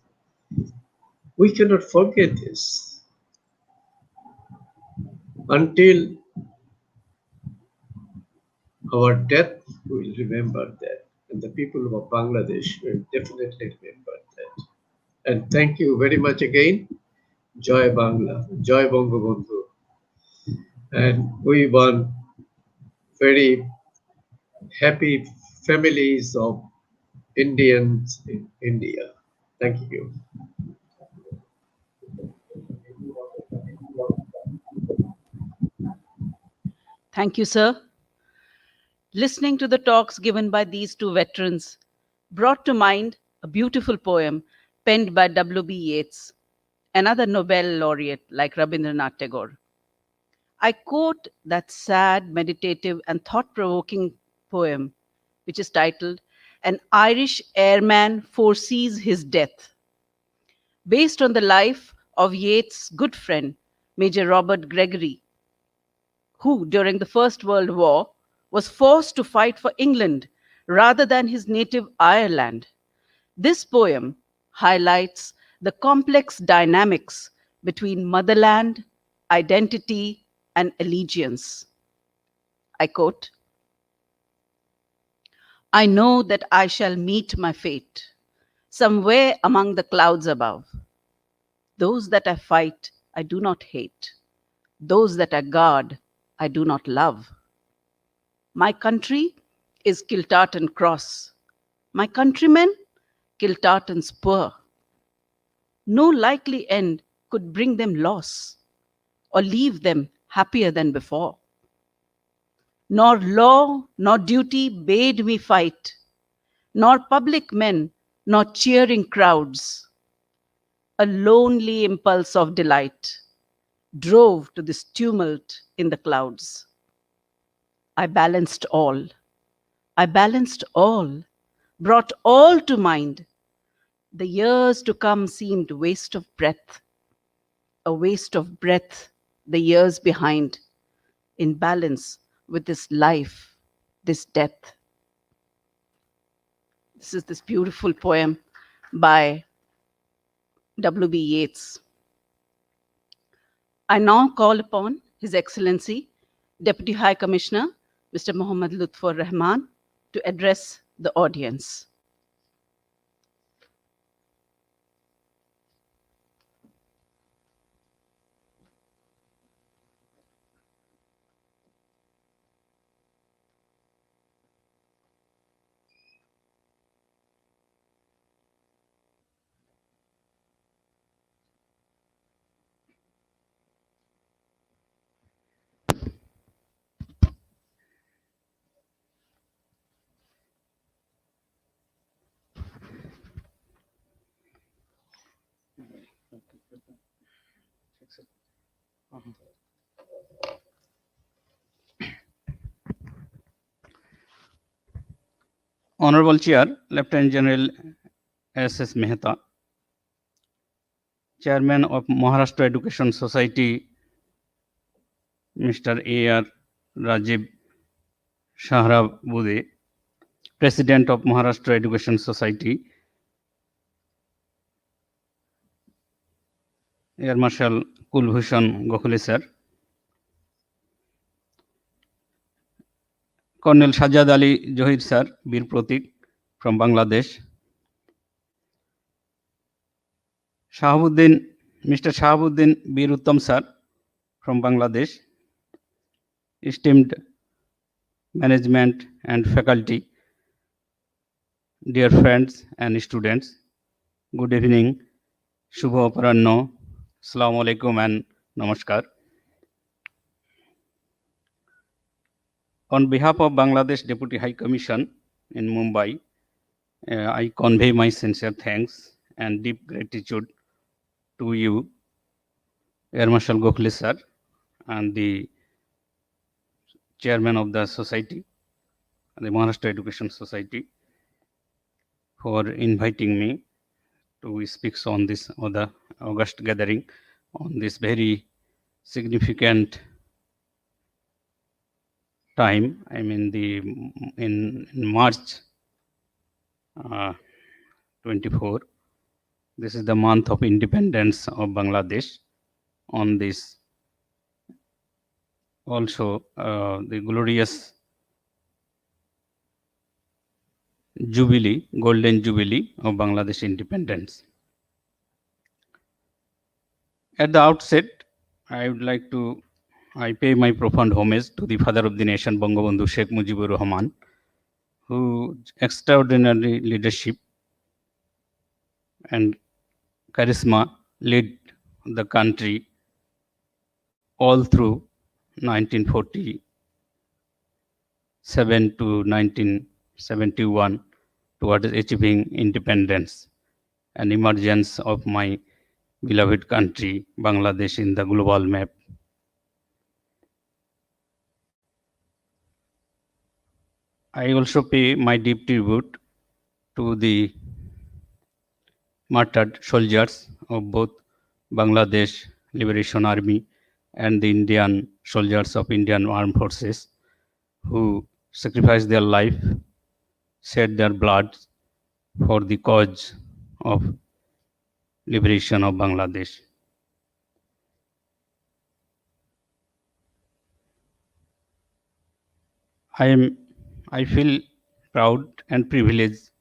We cannot forget this. Until our death, we will remember that. And the people of Bangladesh will definitely remember that. And thank you very much again. Joy Bangla, Joy Bangabandhu. And we want very happy families of Indians in India. Thank you. Thank you, sir. Listening to the talks given by these two veterans brought to mind a beautiful poem penned by W.B. Yeats, another Nobel laureate like Rabindranath Tagore. I quote that sad, meditative, and thought provoking poem, which is titled An Irish Airman Foresees His Death, based on the life of Yeats' good friend, Major Robert Gregory, who, during the First World War, was forced to fight for England rather than his native Ireland. This poem highlights the complex dynamics between motherland, identity, and allegiance. I quote, I know that I shall meet my fate somewhere among the clouds above. Those that I fight, I do not hate. Those that I guard, I do not love. My country is Kiltartan Cross. My countrymen, Kiltartan's poor. No likely end could bring them loss or leave them happier than before. Nor law nor duty bade me fight, nor public men nor cheering crowds. A lonely impulse of delight drove to this tumult in the clouds. I balanced all. I balanced all, brought all to mind. The years to come seemed waste of breath, a waste of breath, the years behind, in balance with this life, this death. This is this beautiful poem by W.B. Yeats. I now call upon His Excellency, Deputy High Commissioner, Mr. Mohammad Lutfur Rahman, to address the audience. Honorable Chair, Lieutenant General S.S. Mehta, Chairman of Maharashtra Education Society, Mr. A.R. Rajiv Shahrabude, President of Maharashtra Education Society, Air Marshal Kulbhushan Gokhale sir, Colonel Sajjad Ali Johir sir, Bir Pratik from Bangladesh, Mr. Shahabuddin Bir Uttam sir from Bangladesh, esteemed management and faculty, dear friends and students, good evening, Shubho Aparanno, Assalamu alaikum and Namaskar. On behalf of Bangladesh Deputy High Commission in Mumbai, I convey my sincere thanks and deep gratitude to you, Air Marshal Gokhale sir, and the Chairman of the Society, the Maharashtra Education Society, for inviting me to speak on this other August gathering on this very significant time. I mean, in March 24. This is the month of independence of Bangladesh. On this, also the glorious Jubilee, Golden Jubilee of Bangladesh independence. At the outset, I pay my profound homage to the father of the nation, Bangabandhu Sheikh Mujibur Rahman, whose extraordinary leadership and charisma led the country all through 1947 to 1971 towards achieving independence and emergence of my beloved country, Bangladesh, in the global map. I also pay my deep tribute to the martyred soldiers of both Bangladesh Liberation Army and the Indian soldiers of Indian Armed Forces who sacrificed their life, shed their blood for the cause of liberation of Bangladesh. I feel proud and privileged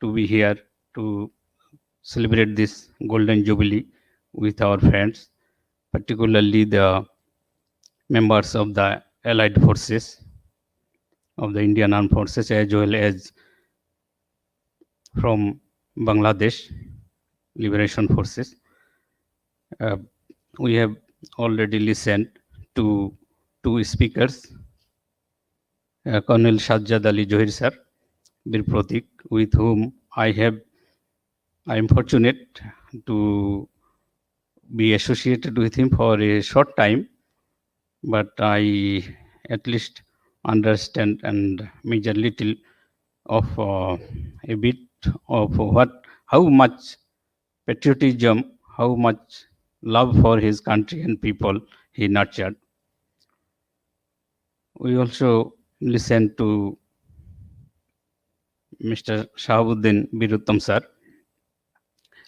to be here to celebrate this Golden Jubilee with our friends, particularly the members of the Allied Forces of the Indian Armed Forces, as well as from Bangladesh Liberation Forces. We have already listened to two speakers, Colonel Sajjad Ali Johir sir, Bir Pratik, with whom I am fortunate to be associated with him for a short time, but I at least understand and measure little of a bit of how much patriotism, how much love for his country and people he nurtured. We also listened to Mr. Shahabuddin Biruttam sir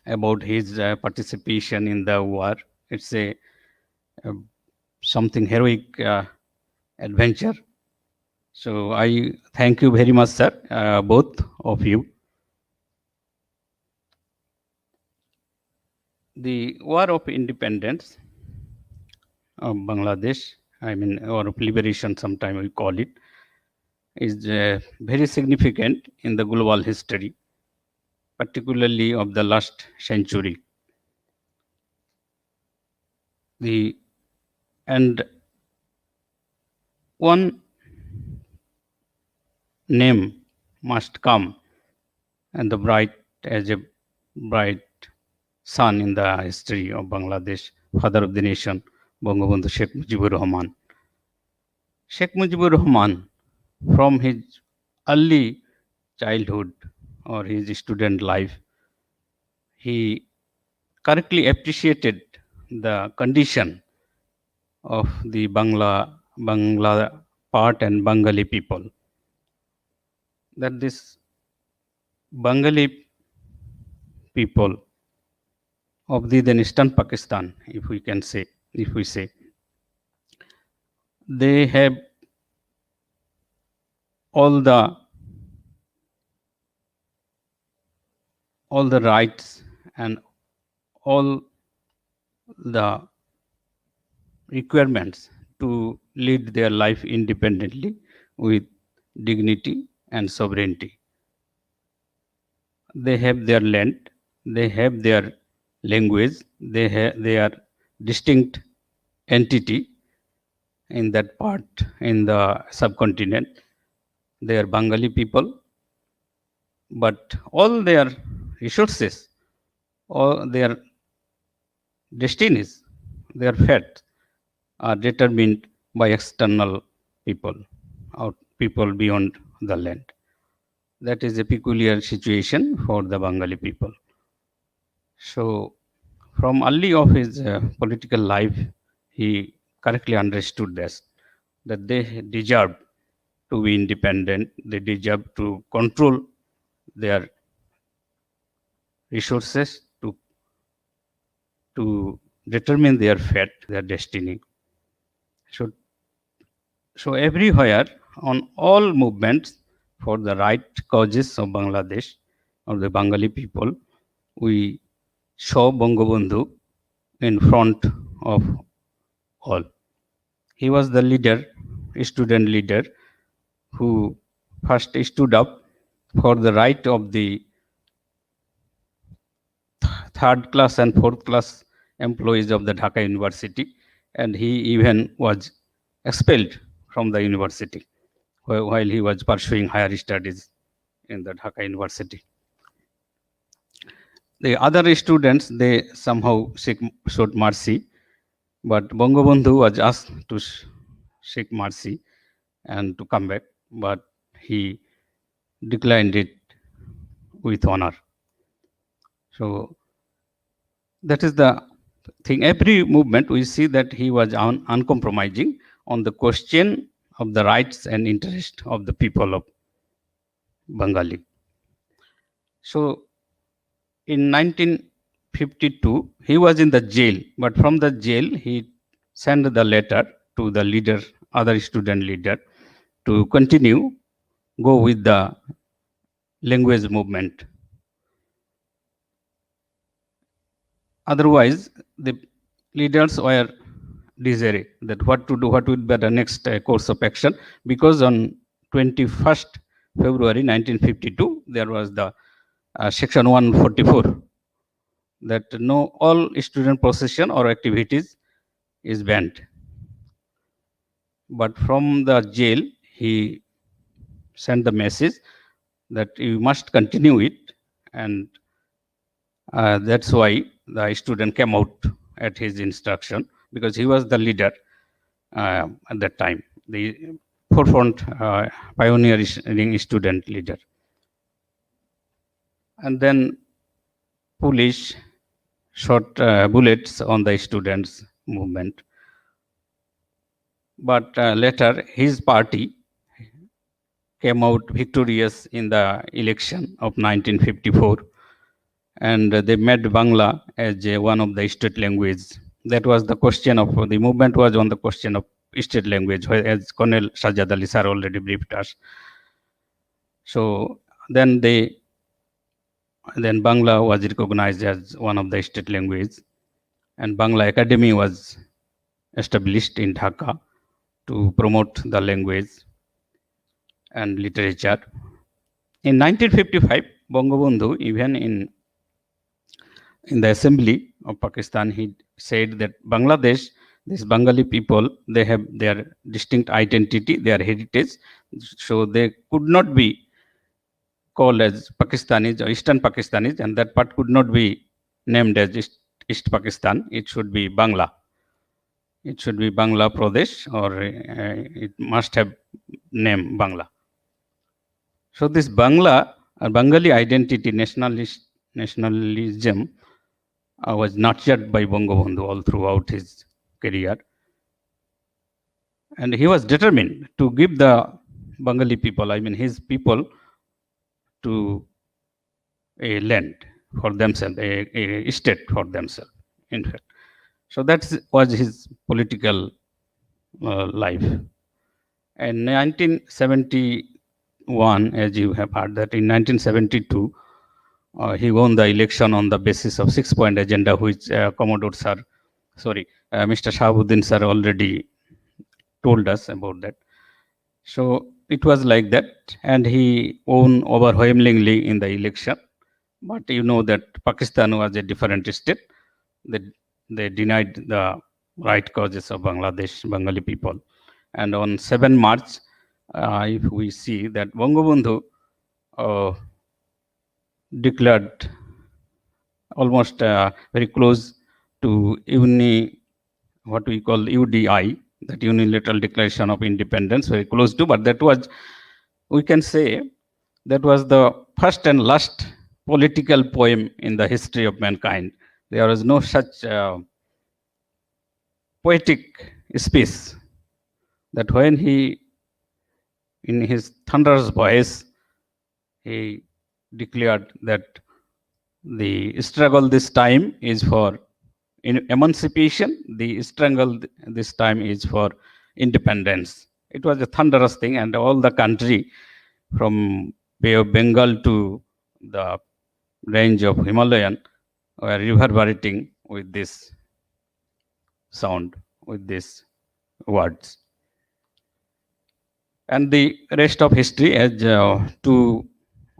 about his participation in the war. It's a something heroic adventure. So I thank you very much, sir, both of you. The war of independence of Bangladesh, or of liberation, sometime we call it, is very significant in the global history, particularly of the last century. And one name must come and the bright as a bright sun in the history of Bangladesh, father of the nation, Bangabandhu Sheikh Mujibur Rahman. Sheikh Mujibur Rahman, from his early childhood or his student life, he correctly appreciated the condition of the Bangla part and Bengali people. That this Bengali people of the then Eastern Pakistan, if we say, they have all the rights and all the requirements to lead their life independently with dignity and sovereignty. They have their land, they have their language, they are distinct entity in that part, in the subcontinent. They are Bengali people, but all their resources, all their destinies, their fate are determined by external people or people beyond the land. That is a peculiar situation for the Bengali people. So, from early of his political life, he correctly understood this, that they deserve to be independent, they deserve to control their resources, to determine their fate, their destiny. So everywhere, on all movements for the right causes of Bangladesh, of the Bengali people, we saw Bangabandhu in front of all. He was the leader, student leader, who first stood up for the right of the third class and fourth class employees of the Dhaka University, and he even was expelled from the university while he was pursuing higher studies in the Dhaka University. The other students, they somehow showed mercy, but Bangabandhu was asked to seek mercy and to come back, but he declined it with honor. So that is the thing. Every movement we see that he was uncompromising on the question of the rights and interest of the people of Bengali. So in 1952, he was in the jail, but from the jail, he sent the letter to the leader, other student leader, to continue, go with the language movement. Otherwise, the leaders were desirous that what to do, what would be the next course of action, because on 21st February 1952, there was the section 144 that no all student procession or activities is banned. But from the jail, he sent the message that you must continue it, and that's why the student came out at his instruction, because he was the leader at that time, the forefront pioneering student leader. And then police shot bullets on the students' movement. But later, his party came out victorious in the election of 1954, and they made Bangla as one of the state language. That was the question of the movement was on the question of state language, as Colonel Sajjad Ali sir already briefed us. So then Bangla was recognized as one of the state language, and Bangla Academy was established in Dhaka to promote the language and literature. In 1955, Bangabandhu, even in the assembly of Pakistan, he said that Bangladesh, these Bengali people, they have their distinct identity, their heritage, so they could not be called as Pakistanis or Eastern Pakistanis, and that part could not be named as East Pakistan. It should be Bangla. It should be Bangla Pradesh, or it must have name Bangla. So this Bangla, Bengali identity, nationalism was nurtured by Bangabandhu all throughout his career. And he was determined to give the Bengali people, I mean his people, to a land for themselves, a state for themselves, in fact. So that was his political life. In 1971, as you have heard, that in 1972, he won the election on the basis of 6-point agenda, which Commodore sir, Mr. Shahabuddin sir already told us about that. So it was like that, and he won overwhelmingly in the election. But you know that Pakistan was a different state. They denied the right causes of Bangladesh, Bengali people. And on 7 March, if we see that Bangabandhu declared almost very close to what we call UDI, that unilateral declaration of independence, very close to, but that was, we can say, that was the first and last political poem in the history of mankind. There was no such poetic space that when he, in his thunderous voice, he declared that the struggle this time is for emancipation, the struggle this time is for independence. It was a thunderous thing, and all the country from Bay of Bengal to the range of Himalayan were reverberating with this sound, with these words. And the rest of history, as two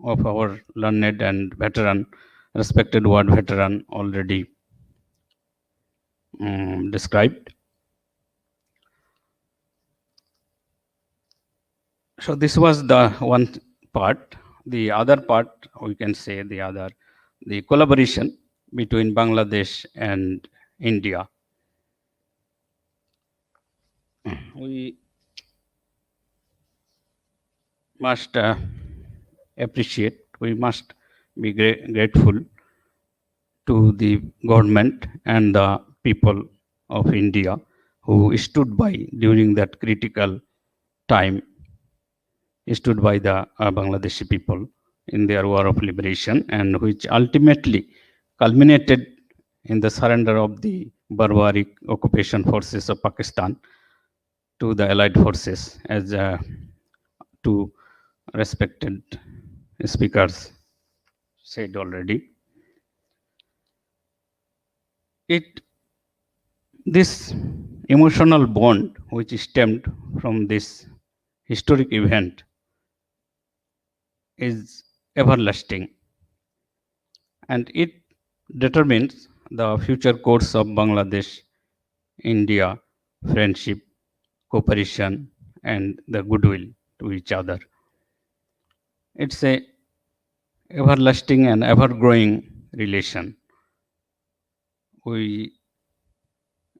of our learned and veteran, respected word veteran already described. So this was the one part. The other part, we can say the collaboration between Bangladesh and India. We must appreciate, we must be grateful to the government and the people of India who stood by during that critical time, stood by the Bangladeshi people in their war of liberation, and which ultimately culminated in the surrender of the barbaric occupation forces of Pakistan to the Allied forces, as two respected speakers said already. This emotional bond which stemmed from this historic event is everlasting, and it determines the future course of Bangladesh India friendship, cooperation, and the goodwill to each other. It's a everlasting and ever growing relation. We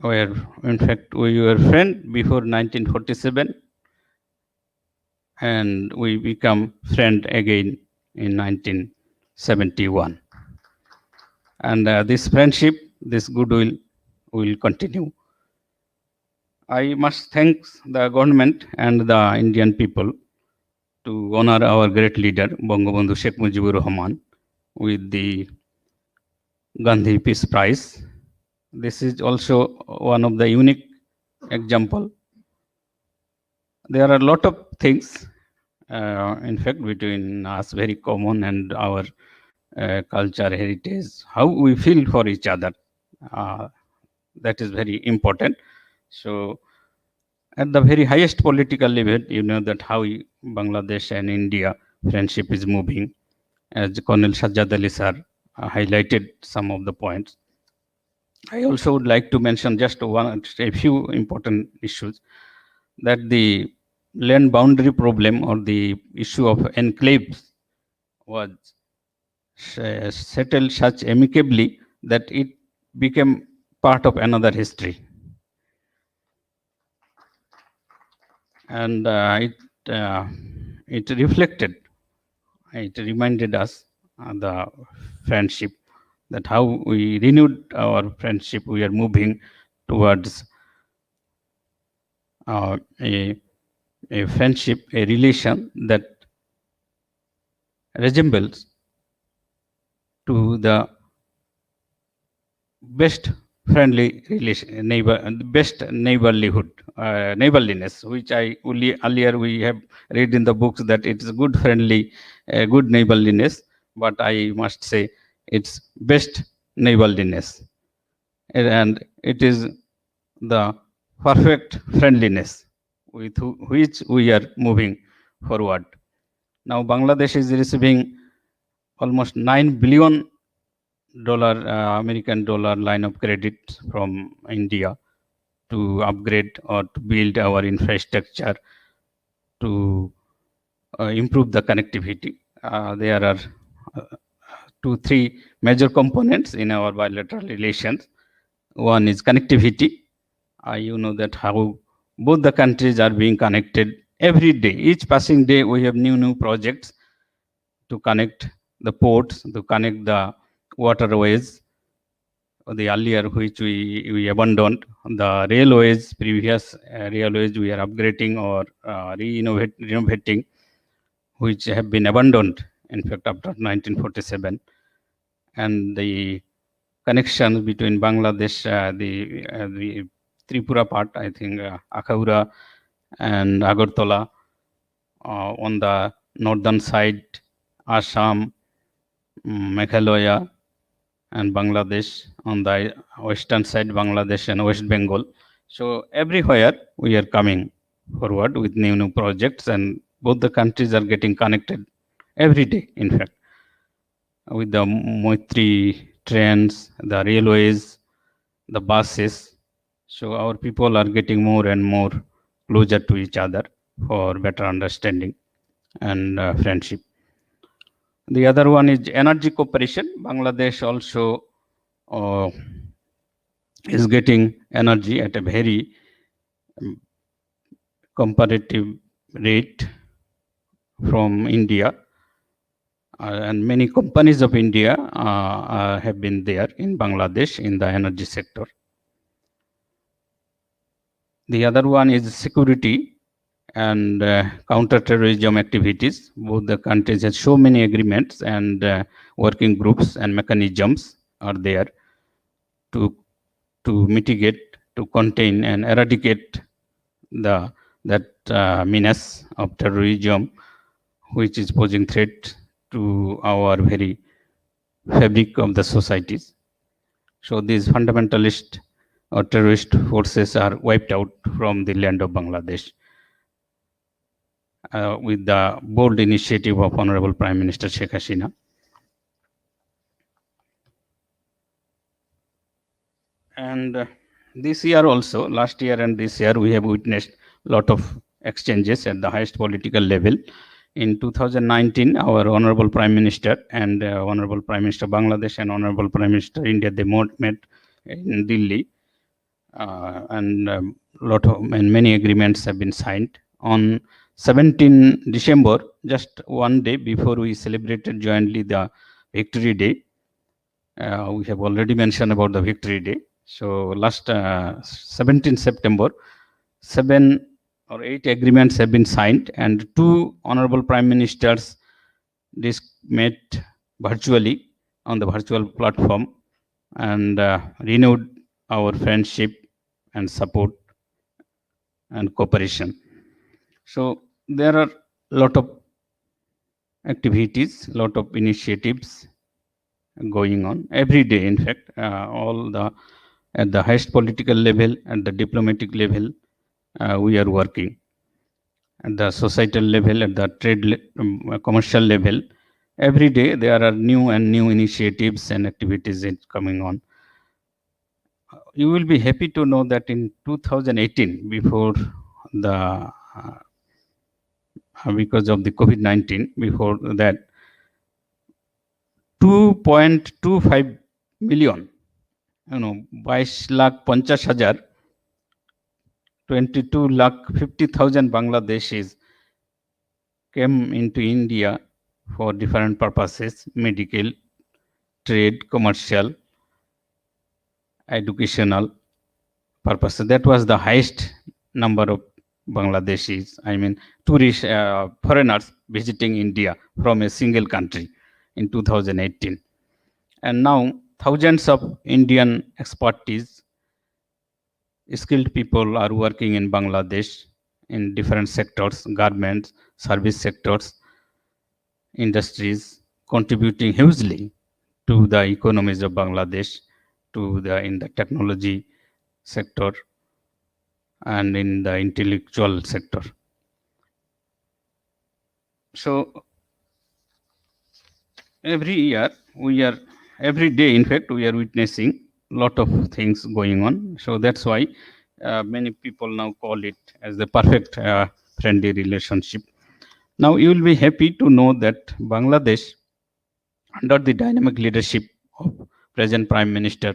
were, in fact, we were friends before 1947, and we become friend again in 1971. And this friendship, this goodwill will continue. I must thank the government and the Indian people to honor our great leader, Bangabandhu Sheikh Mujibur Rahman, with the Gandhi Peace Prize. This is also one of the unique example. There are a lot of things, in fact, between us very common and our culture, heritage, how we feel for each other. That is very important. So, at the very highest political level, you know that how Bangladesh and India friendship is moving, as Colonel Sajjad Ali sir highlighted some of the points. I also would like to mention just a few important issues, that the land boundary problem or the issue of enclaves was settled such amicably that it became part of another history. And it reflected, it reminded us the friendship, that how we renewed our friendship, we are moving towards a friendship, a relation that resembles to the best friendly relation, best neighborliness, which I only earlier we have read in the books that it is good friendly, good neighborliness, but I must say it's best neighborliness, and it is the perfect friendliness with which we are moving forward. Now Bangladesh is receiving almost $9 billion American dollar line of credit from India to upgrade or to build our infrastructure, to improve the connectivity. There are 2-3 major components in our bilateral relations. One is connectivity. You know that how both the countries are being connected every day. Each passing day, we have new projects to connect the ports, to connect the waterways, the earlier which we abandoned, the railways, previous railways we are upgrading or renovating, which have been abandoned, in fact, after 1947. And the connection between Bangladesh, the Tripura part, I think, Akhaura and Agartala, on the northern side, Assam, Meghalaya, and Bangladesh, on the western side, Bangladesh and West Bengal. So everywhere we are coming forward with new projects, and both the countries are getting connected every day, in fact, with the Maitri trains, the railways, the buses. So our people are getting more and more closer to each other for better understanding and friendship. The other one is energy cooperation. Bangladesh also is getting energy at a very comparative rate from India. And many companies of India have been there in Bangladesh in the energy sector. The other one is security and counter-terrorism activities. Both the countries have so many agreements and working groups and mechanisms are there to mitigate, to contain and eradicate that menace of terrorism, which is posing threat to our very fabric of the societies. So these fundamentalist or terrorist forces are wiped out from the land of Bangladesh with the bold initiative of Honorable Prime Minister Sheikh Hasina. And this year also, last year and this year, we have witnessed a lot of exchanges at the highest political level. In 2019, our Honorable Prime Minister and Honorable Prime Minister Bangladesh and Honorable Prime Minister India, they met in Delhi, and many agreements have been signed. On 17 December, just one day before we celebrated jointly the Victory Day, we have already mentioned about the Victory Day. So last 17 September, 7 or 8 agreements have been signed, and 2 honorable prime ministers met virtually on the virtual platform and renewed our friendship and support and cooperation. So there are a lot of activities, lot of initiatives going on every day. In fact, at the highest political level and the diplomatic level, we are working. At the societal level, at the commercial level, every day there are new initiatives and activities coming on. You will be happy to know that in 2018, before the because of the COVID-19, before that, 2.25 million, 22 lakh 50,000 Bangladeshis came into India for different purposes: medical, trade, commercial, educational purposes. That was the highest number of Bangladeshis, tourists, foreigners visiting India from a single country in 2018. And now thousands of Indian expertise, skilled people are working in Bangladesh in different sectors, garments, service sectors, industries, contributing hugely to the economies of Bangladesh, in the technology sector and in the intellectual sector. So every day, in fact, we are witnessing a lot of things going on. So that's why many people now call it as the perfect friendly relationship. Now you will be happy to know that Bangladesh, under the dynamic leadership of present Prime Minister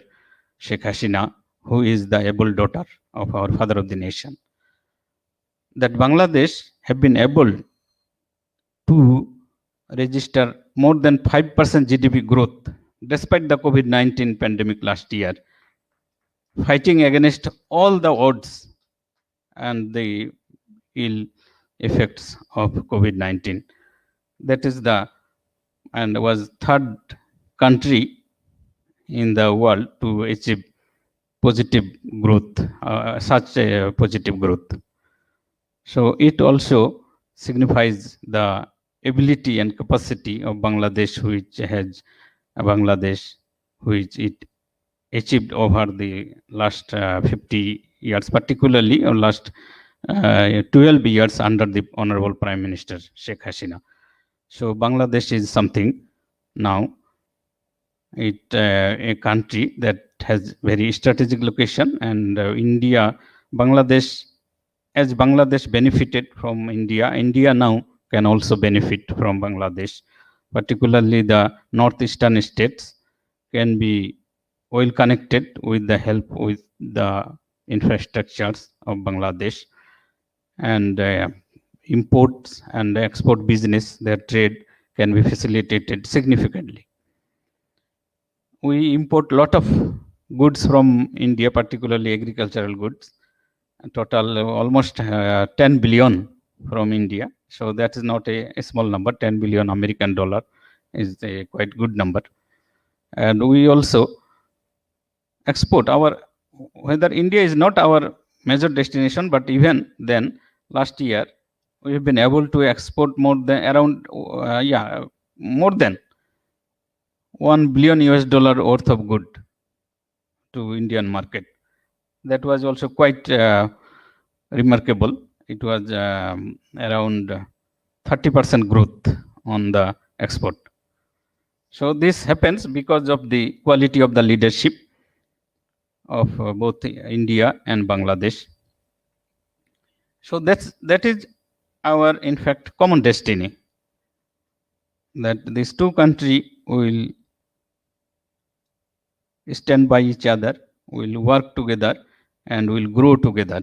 Sheikh Hasina, who is the able daughter of our father of the nation, that Bangladesh have been able to register more than 5% GDP growth despite the COVID-19 pandemic last year, fighting against all the odds and the ill effects of COVID-19. That is was third country in the world to achieve positive growth, such a positive growth. So it also signifies the ability and capacity of Bangladesh, which it achieved over the last 50 years, particularly or last 12 years under the Honorable Prime Minister Sheikh Hasina. So Bangladesh is something now. A country that has very strategic location, and Bangladesh benefited from India. India now can also benefit from Bangladesh, particularly the northeastern states can be well connected with the help with the infrastructures of Bangladesh, and imports and export business, their trade can be facilitated significantly. We import a lot of goods from India, particularly agricultural goods, total almost 10 billion from India. So that is not a small number. 10 billion American dollar is a quite good number. And we also export our, whether India is not our major destination, but even then last year we have been able to export more than around more than 1 billion US dollar worth of good to Indian market. That was also quite remarkable. It was around 30% growth on the export. So this happens because of the quality of the leadership of both India and Bangladesh. So that is our, in fact, common destiny, that these two countries will stand by each other, will work together, and will grow together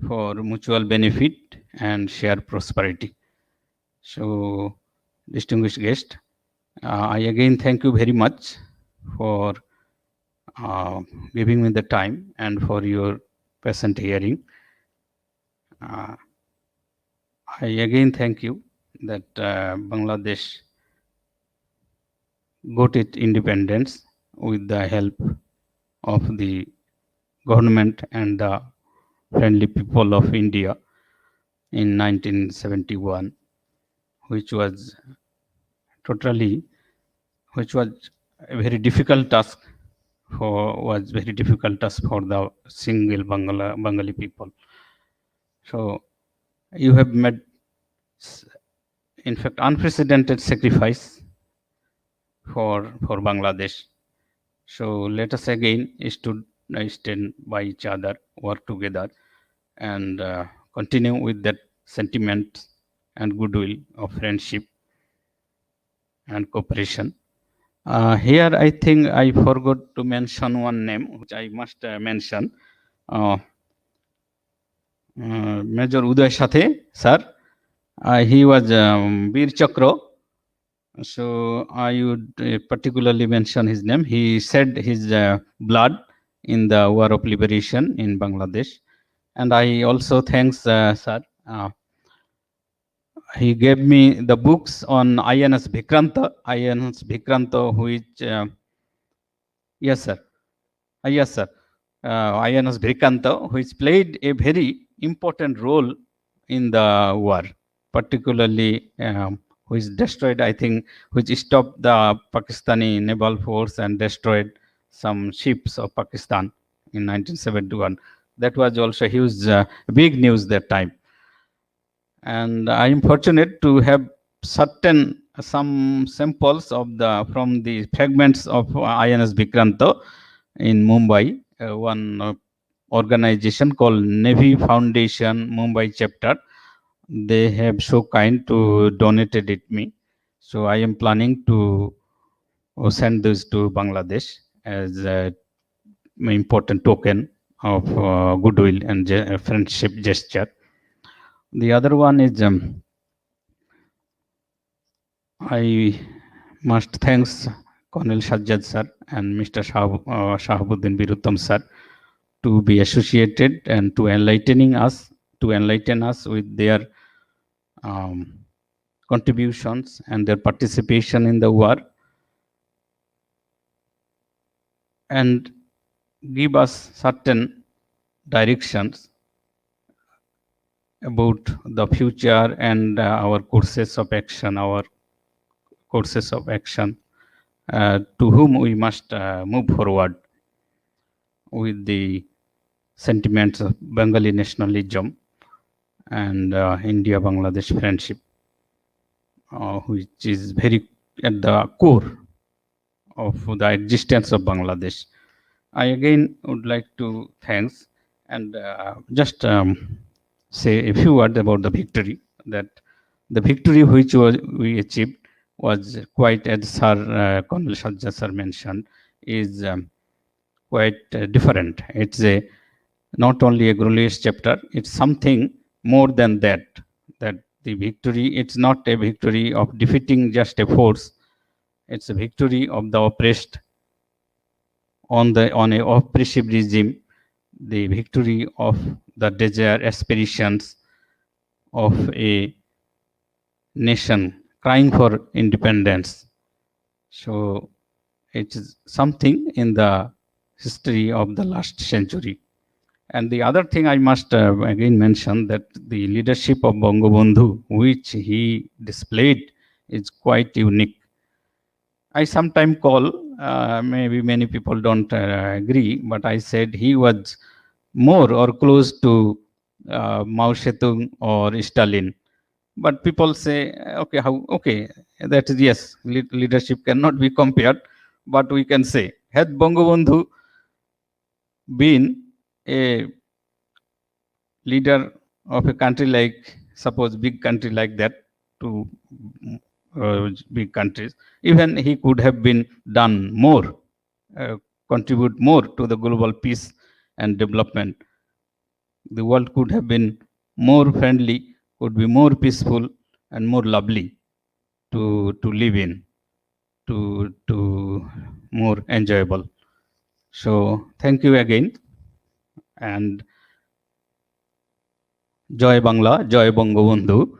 for mutual benefit and share prosperity. So, distinguished guest, I again thank you very much for giving me the time and for your patient hearing. I again thank you that Bangladesh got its independence with the help of the government and the friendly people of India in 1971, which was a very difficult task for the single Bengali people. So you have made, in fact, unprecedented sacrifice for Bangladesh. So let us again stand by each other, work together, and continue with that sentiment and goodwill of friendship and cooperation. Here, I think I forgot to mention one name, which I must mention. Major Uday Sathe, sir. He was Bir Chakra. So I would particularly mention his name. He shed his blood in the War of Liberation in Bangladesh. And I also thanks, sir. He gave me the books on INS Vikranta, which, yes, sir. Yes, sir. INS Vikranta, which played a very important role in the war, particularly which destroyed, I think, which stopped the Pakistani naval force and destroyed some ships of Pakistan in 1971. That was also huge, big news that time. And I am fortunate to have some samples of from the fragments of INS Vikranta in Mumbai, one organization called Navy Foundation Mumbai chapter. They have so kind to donated it me. So I am planning to send this to Bangladesh as an important token of goodwill and friendship gesture. The other one is I must thanks Colonel Sajjad sir and Mr. Shahabuddin Biruttam sir to be associated and to enlighten us with their contributions and their participation in the war, and give us certain directions about the future and our courses of action, to whom we must move forward with the sentiments of Bengali nationalism and India-Bangladesh friendship, which is very at the core of the existence of Bangladesh. I again would like to thanks and just say a few words about the victory. That the victory which we achieved was quite, as Sir Colonel Sajjad sir mentioned, is quite different. It's not only a glorious chapter, it's something more than that. That the victory, it's not a victory of defeating just a force, it's a victory of the oppressed on a oppressive regime, the victory of the desire, aspirations, of a nation crying for independence. So it is something in the history of the last century. And the other thing I must again mention that the leadership of Bangabandhu, which he displayed, is quite unique. I sometimes call, maybe many people don't agree, but I said he was more or close to Mao Zedong or Stalin. But people say, okay, how? Okay, that is yes, leadership cannot be compared, but we can say, had Bangabandhu been a leader of a country like, suppose, big country like that, to big countries, even he could have been done more, contribute more to the global peace and development. The world could have been more friendly, could be more peaceful and more lovely to live in, to more enjoyable. So thank you again, and Joy Bangla, Joy Bangabandhu.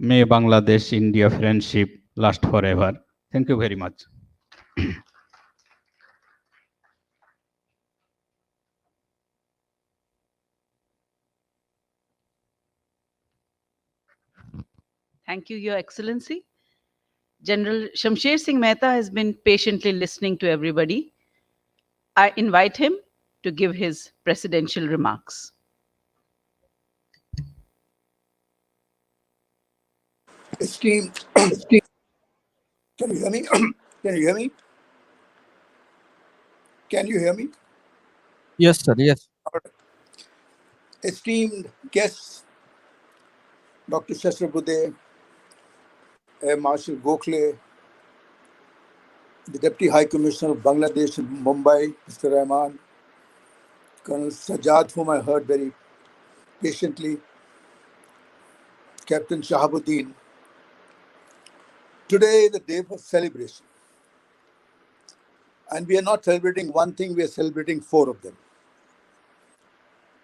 May Bangladesh India friendship last forever. Thank you very much. Thank you, Your Excellency. General Shamsher Singh Mehta has been patiently listening to everybody. I invite him to give his presidential remarks. Esteemed, can you hear me? Can you hear me? Can you hear me? Yes, sir. Yes. Esteemed guests, Dr. Shastra Air Marshal Gokhale, the Deputy High Commissioner of Bangladesh in Mumbai, Mr. Rahman, Colonel Sajjad, whom I heard very patiently, Captain Shahabuddin. Today is the day of celebration. And we are not celebrating one thing, we are celebrating four of them.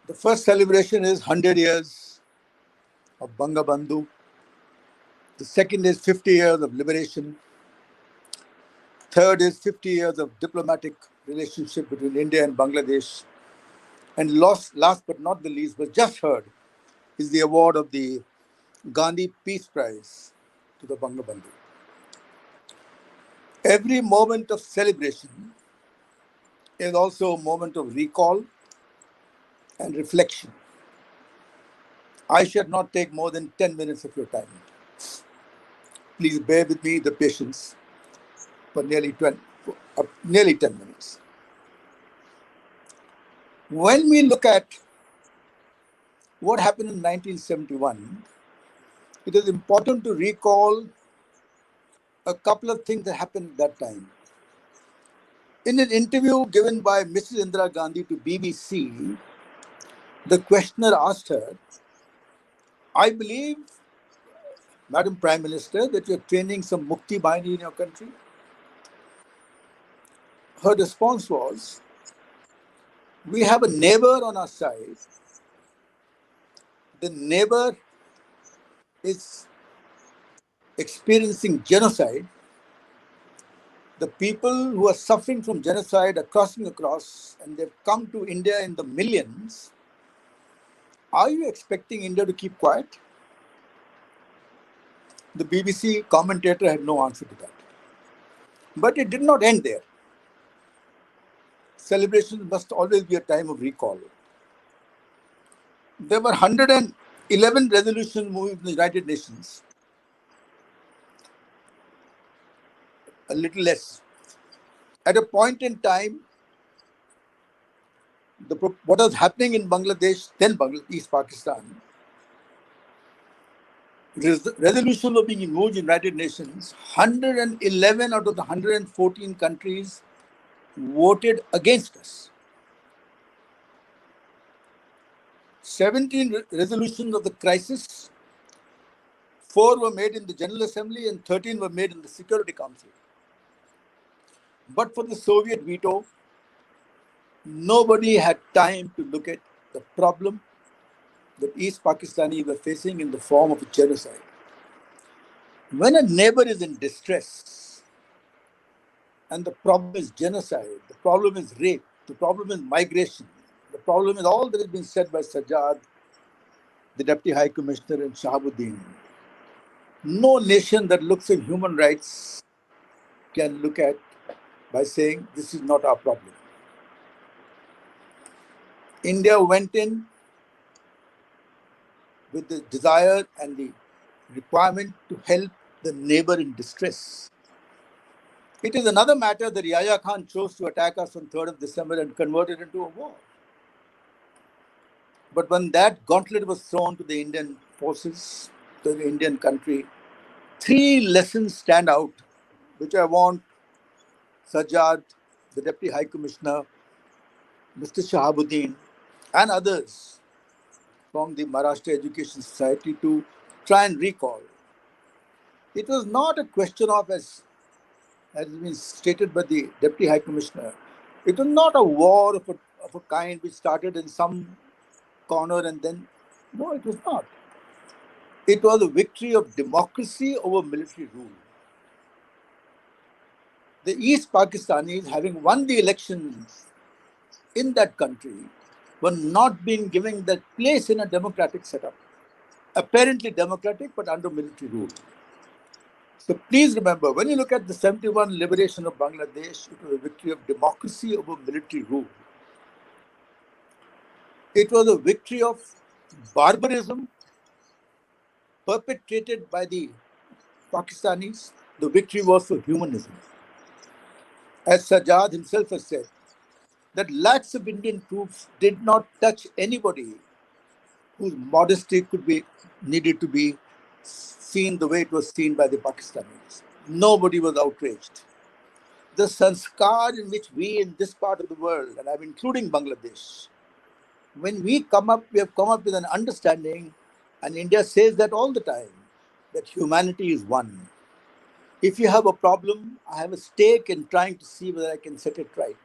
The first celebration is 100 years of Bangabandhu. The second is 50 years of liberation. Third is 50 years of diplomatic relationship between India and Bangladesh. And last but not the least, but just heard, is the award of the Gandhi Peace Prize to the Bangabandhu. Every moment of celebration is also a moment of recall and reflection. I shall not take more than 10 minutes of your time. Please bear with me the patience for nearly 10 minutes. When we look at what happened in 1971, it is important to recall a couple of things that happened at that time. In an interview given by Mrs. Indira Gandhi to BBC, the questioner asked her, I believe, Madam Prime Minister, that you're training some Mukti Bahini in your country. Her response was, we have a neighbor on our side. The neighbor is experiencing genocide. The people who are suffering from genocide are crossing across, and they've come to India in the millions. Are you expecting India to keep quiet? The BBC commentator had no answer to that. But it did not end there. Celebrations must always be a time of recall. There were 111 resolutions moved in the United Nations. A little less. At a point in time, what was happening in Bangladesh, then East Pakistan, resolution were being moved in the United Nations. 111 out of the 114 countries voted against us. 17 resolutions of the crisis, 4 were made in the General Assembly and 13 were made in the Security Council. But for the Soviet veto, nobody had time to look at the problem that East Pakistani were facing in the form of a genocide. When a neighbor is in distress, and the problem is genocide, the problem is rape, the problem is migration, the problem is all that has been said by Sajjad, the Deputy High Commissioner, and Shahabuddin. No nation that looks at human rights can look at by saying this is not our problem. India went in with the desire and the requirement to help the neighbor in distress. It is another matter that Yahya Khan chose to attack us on 3rd of December and convert it into a war. But when that gauntlet was thrown to the Indian forces, to the Indian country, 3 lessons stand out, which I want Sajjad, the Deputy High Commissioner, Mr. Shahabuddin, and others from the Maharashtra Education Society to try and recall. It was not a question of, as has been stated by the Deputy High Commissioner, it was not a war of a kind which started in some corner and then, no, it was not. It was a victory of democracy over military rule. The East Pakistanis, having won the elections in that country, were not being given that place in a democratic setup. Apparently democratic, but under military rule. So please remember, when you look at the 71 liberation of Bangladesh, it was a victory of democracy over military rule. It was a victory of barbarism perpetrated by the Pakistanis. The victory was for humanism. As Sajjad himself has said, that lakhs of Indian troops did not touch anybody whose modesty needed to be seen the way it was seen by the Pakistanis. Nobody was outraged. The sanskar in which we in this part of the world, and I'm including Bangladesh, when we have come up with an understanding, and India says that all the time, that humanity is one. If you have a problem, I have a stake in trying to see whether I can set it right.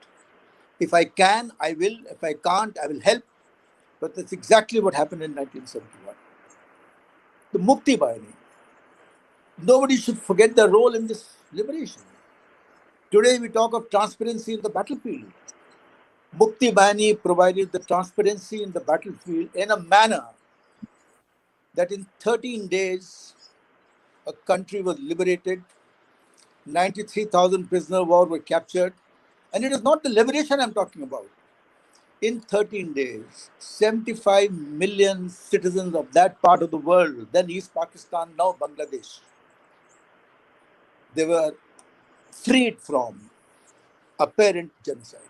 If I can, I will. If I can't, I will help. But that's exactly what happened in 1971. The Mukti Bahini. Nobody should forget their role in this liberation. Today we talk of transparency in the battlefield. Mukti Bahini provided the transparency in the battlefield in a manner that in 13 days, a country was liberated, 93,000 prisoners of war were captured, and it is not the liberation I'm talking about. In 13 days, 75 million citizens of that part of the world, then East Pakistan, now Bangladesh, they were freed from apparent genocide.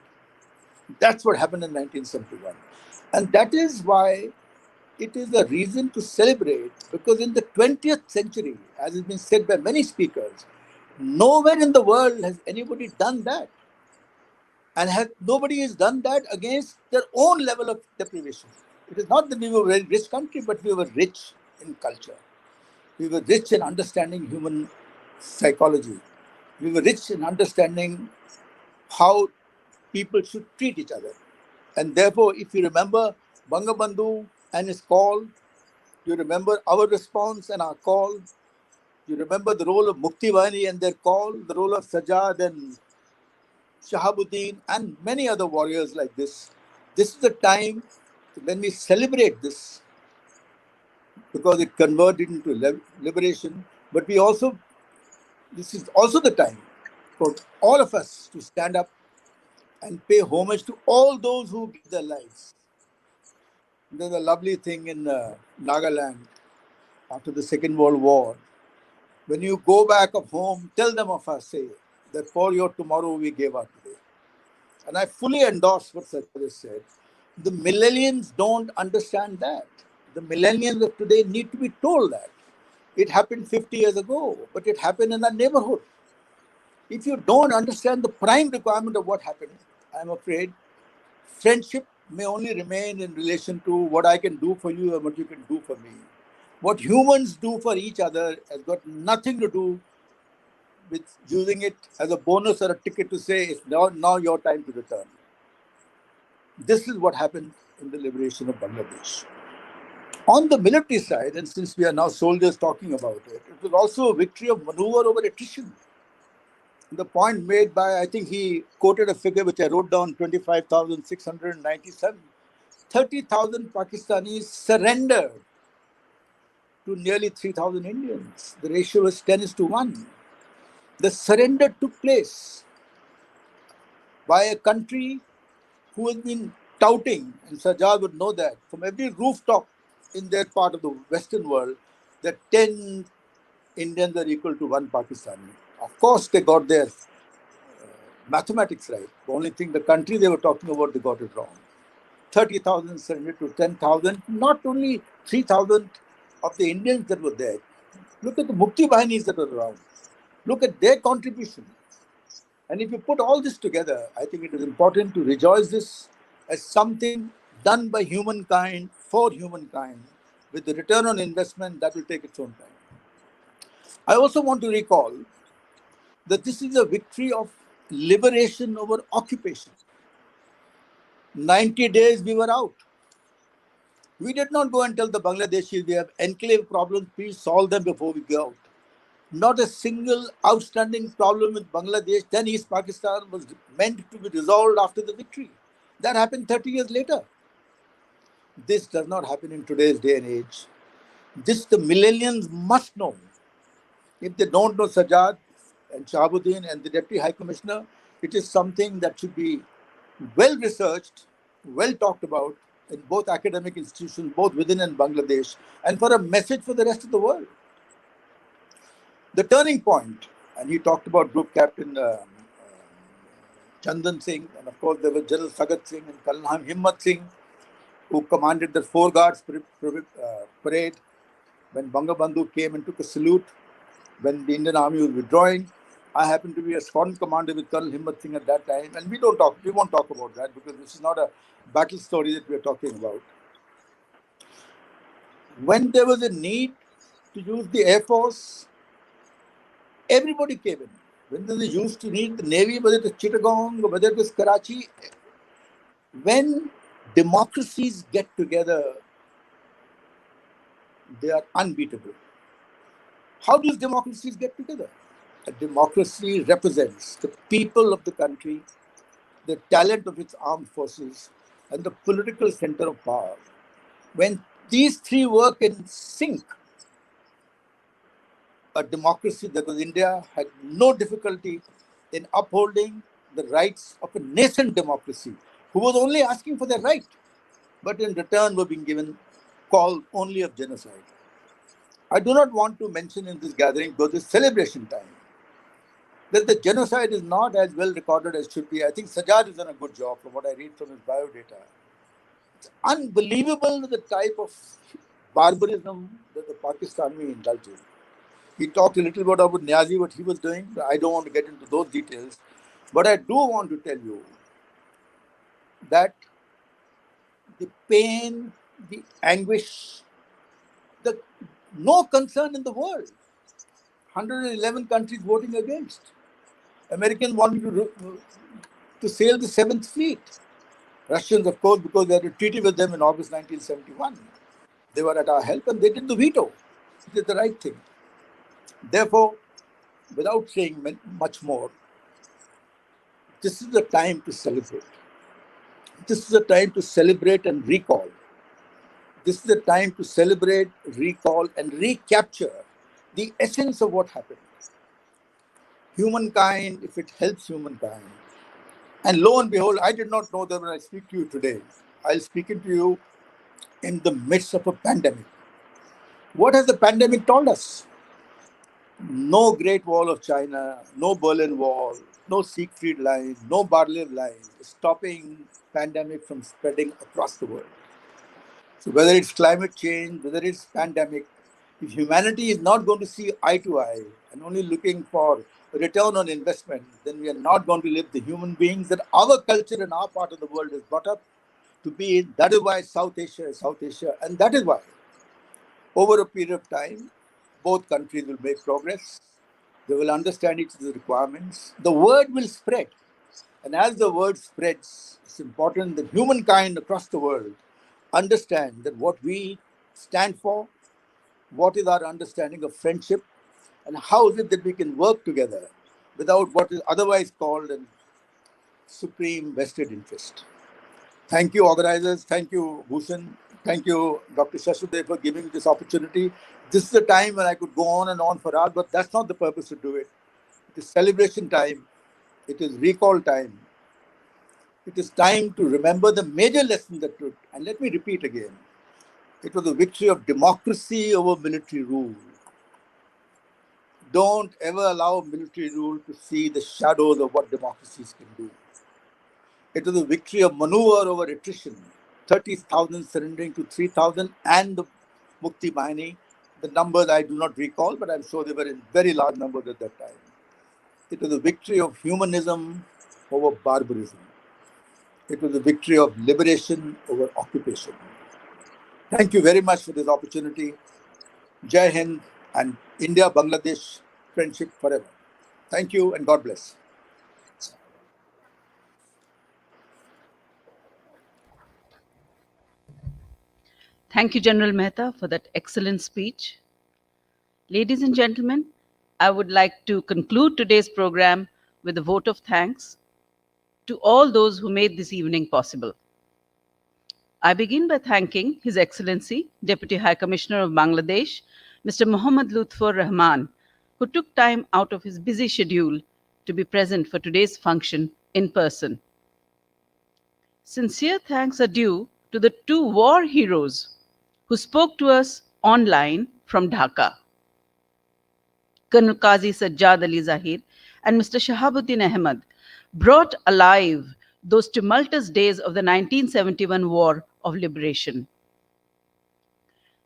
That's what happened in 1971. And that is why it is a reason to celebrate, because in the 20th century, as has been said by many speakers, nowhere in the world has anybody done that. And nobody has done that against their own level of deprivation. It is not that we were a very rich country, but we were rich in culture. We were rich in understanding human psychology. We were rich in understanding how people should treat each other. And therefore, if you remember Bangabandhu and his call, you remember our response and our call, you remember the role of Mukti Bahini and their call, the role of Sajjad and Shahabuddin and many other warriors like this. This is the time when we celebrate this, because it converted into liberation. But this is also the time for all of us to stand up and pay homage to all those who give their lives. There's a lovely thing in Nagaland after the Second World War. When you go back of home, tell them of us, say, that for your tomorrow we gave our today. And I fully endorse what Sajjad said. The millennials don't understand that. The millennials of today need to be told that. It happened 50 years ago, but it happened in our neighborhood. If you don't understand the prime requirement of what happened, I'm afraid friendship may only remain in relation to what I can do for you and what you can do for me. What humans do for each other has got nothing to do with using it as a bonus or a ticket to say it's now your time to return. This is what happened in the liberation of Bangladesh. On the military side, and since we are now soldiers talking about it, it was also a victory of maneuver over attrition. The point made by, I think he quoted a figure which I wrote down, 25,697. 30,000 Pakistanis surrendered to nearly 3,000 Indians. The ratio was 10:1. The surrender took place by a country who has been touting, and Sajjad would know that, from every rooftop in their part of the Western world, that 10 Indians are equal to 1 Pakistani. Of course, they got their mathematics right. The only thing, the country they were talking about, they got it wrong. 30,000 surrendered to 10,000, not only 3,000 of the Indians that were there. Look at the Mukti Bahinis that were around. Look at their contribution. And if you put all this together, I think it is important to rejoice this as something done by humankind for humankind, with the return on investment that will take its own time. I also want to recall that this is a victory of liberation over occupation. 90 days we were out. We did not go and tell the Bangladeshis we have enclave problems, please solve them before we go out. Not a single outstanding problem with Bangladesh, then East Pakistan, was meant to be resolved after the victory. That happened 30 years later. This does not happen in today's day and age. This the millennials must know. If they don't know Sajjad and Shahabuddin and the Deputy High Commissioner, it is something that should be well researched, well talked about in both academic institutions, both within and Bangladesh, and for a message for the rest of the world. The turning point, and he talked about Group Captain Chandan Singh, and of course there was General Sagat Singh and Colonel Himmat Singh, who commanded the 4 Guards parade when Bangabandhu came and took a salute when the Indian Army was withdrawing. I happened to be a squadron commander with Colonel Himmat Singh at that time, and we won't talk about that because this is not a battle story that we are talking about. When there was a need to use the Air Force, everybody came in. When there was a use to need the Navy, whether it was Chittagong or whether it was Karachi, when democracies get together, they are unbeatable. How do democracies get together? A democracy represents the people of the country, the talent of its armed forces, and the political center of power. When these 3 work in sync, a democracy that was India had no difficulty in upholding the rights of a nascent democracy who was only asking for their right, but in return were being given call only of genocide. I do not want to mention in this gathering, because it's celebration time, that the genocide is not as well recorded as should be. I think Sajjad has done a good job from what I read from his biodata. It's unbelievable the type of barbarism that the Pakistani indulged in. He talked a little bit about Niazi, what he was doing. I don't want to get into those details. But I do want to tell you that the pain, the anguish, no concern in the world. 111 countries voting against. Americans wanted to sail the 7th Fleet. Russians, of course, because they had a treaty with them in August 1971. They were at our help and they did the veto. They did the right thing. Therefore, without saying much more, this is the time to celebrate. This is the time to celebrate and recall. This is the time to celebrate, recall, and recapture the essence of what happened. Humankind, if it helps humankind. And lo and behold, I did not know that when I speak to you today, I'll speak to you in the midst of a pandemic. What has the pandemic told us? No Great Wall of China, no Berlin Wall, no Siegfried Line, no Barlev Line, stopping pandemic from spreading across the world. So whether it's climate change, whether it's pandemic, if humanity is not going to see eye to eye and only looking for a return on investment, then we are not going to live the human beings that our culture and our part of the world is brought up to be in. That is why South Asia is South Asia. And that is why, over a period of time, both countries will make progress. They will understand each other's requirements. The word will spread. And as the word spreads, it's important that humankind across the world understand that what we stand for, what is our understanding of friendship, and how is it that we can work together without what is otherwise called a supreme vested interest. Thank you, organizers. Thank you, Bhushan. Thank you, Dr. Shashwade, for giving me this opportunity. This is the time when I could go on and on for hours, but that's not the purpose to do it. It is celebration time. It is recall time. It is time to remember the major lesson that took. And let me repeat again. It was a victory of democracy over military rule. Don't ever allow military rule to see the shadows of what democracies can do. It was a victory of maneuver over attrition. 30,000 surrendering to 3,000 and the Mukti Bahini. The numbers I do not recall, but I'm sure they were in very large numbers at that time. It was a victory of humanism over barbarism. It was a victory of liberation over occupation. Thank you very much for this opportunity. Jai Hind and India-Bangladesh friendship forever. Thank you and God bless. Thank you, General Mehta, for that excellent speech. Ladies and gentlemen, I would like to conclude today's program with a vote of thanks to all those who made this evening possible. I begin by thanking His Excellency, Deputy High Commissioner of Bangladesh, Mr. Mohammad Lutfur Rahman, who took time out of his busy schedule to be present for today's function in person. Sincere thanks are due to the two war heroes who spoke to us online from Dhaka. Colonel Qazi Sajjad Ali Zahir and Mr. Shahabuddin Ahmed brought alive those tumultuous days of the 1971 War of Liberation.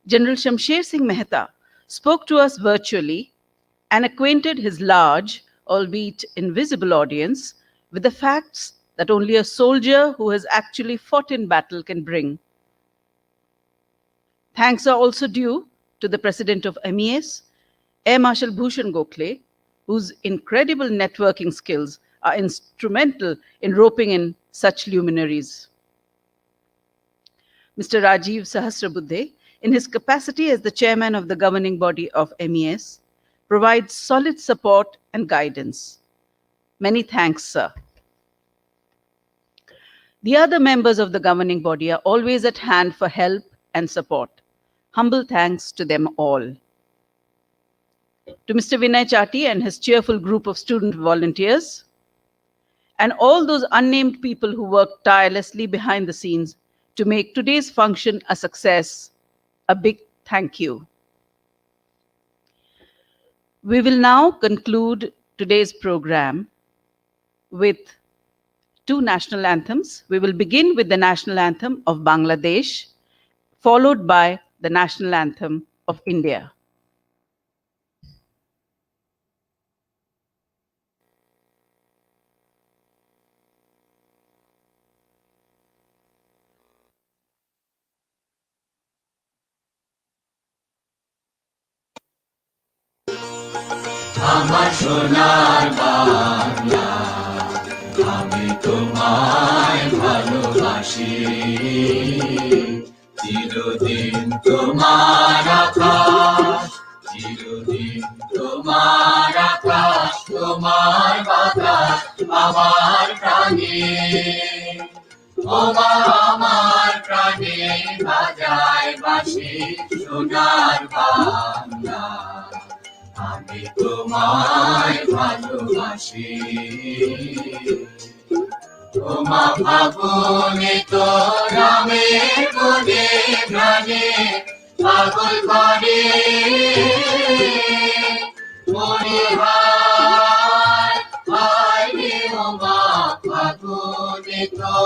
General Shamsher Singh Mehta spoke to us virtually and acquainted his large, albeit invisible audience with the facts that only a soldier who has actually fought in battle can bring. Thanks are also due to the President of MES, Air Marshal Bhushan Gokhale, whose incredible networking skills are instrumental in roping in such luminaries. Mr. Rajiv Sahasrabuddhe, in his capacity as the chairman of the governing body of MES, provides solid support and guidance. Many thanks, sir. The other members of the governing body are always at hand for help and support. Humble thanks to them all. To Mr. Vinay Chati and his cheerful group of student volunteers, and all those unnamed people who worked tirelessly behind the scenes to make today's function a success, a big thank you. We will now conclude today's program with two national anthems. We will begin with the national anthem of Bangladesh, followed by the national anthem of India. আমার সোনার বাংলা, আমি তোমায় ভালোবাসি, চিরদিন তোমার আকাশ, চিরদিন তোমার আকাশ, তোমার বাতাস আমার প্রাণে, ওমা আমার প্রাণে বাজায় বাঁশি সোনার বাংলা, আমি তোমায় ভালোবাসি। তোমা ফাগুনে তো রামের বনে প্রাণে পাগল করে, মনে হায় হায় রে ওমা ফাগুনে তো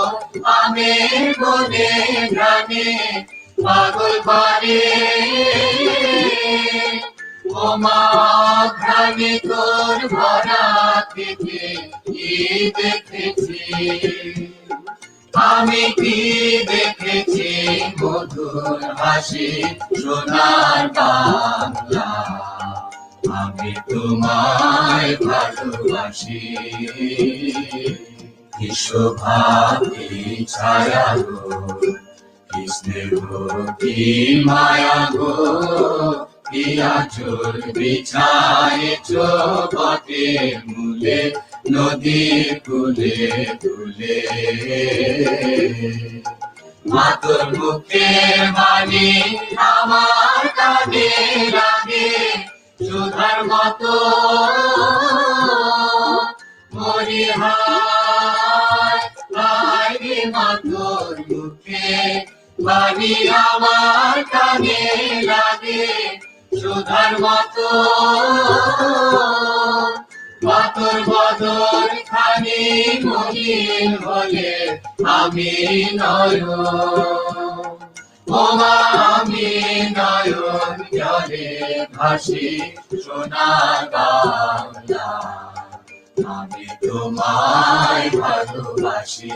আমের বনে প্রাণে পাগল করে, ওমা ঘ্রাণে তোর ভরা থেকে কি দেখেছি, আমি কি দেখেছি মধুর হাসি সোনার বাংলা, আমি তোমায় ভালোবাসি। কি শোভা কি ছায়া গো, কি স্নেহ কি মায়া গো, কি আঁচল বিছায়েছ পথের মূলে, নদীর কূলে কূলে। মা তোর মুখের বাণী আমার কানে লাগে, সুধার মতো মরি হায় হায় রে। মা তোর মুখের বাণী আমার কানে লাগে, সুধার মতো। মা তোর বদন খানি মলিন হলে আমি নয়ন, ও মা আমি নয়ন জলে ভাসি সোনার বাংলা, আমি তোমায় ভালোবাসি।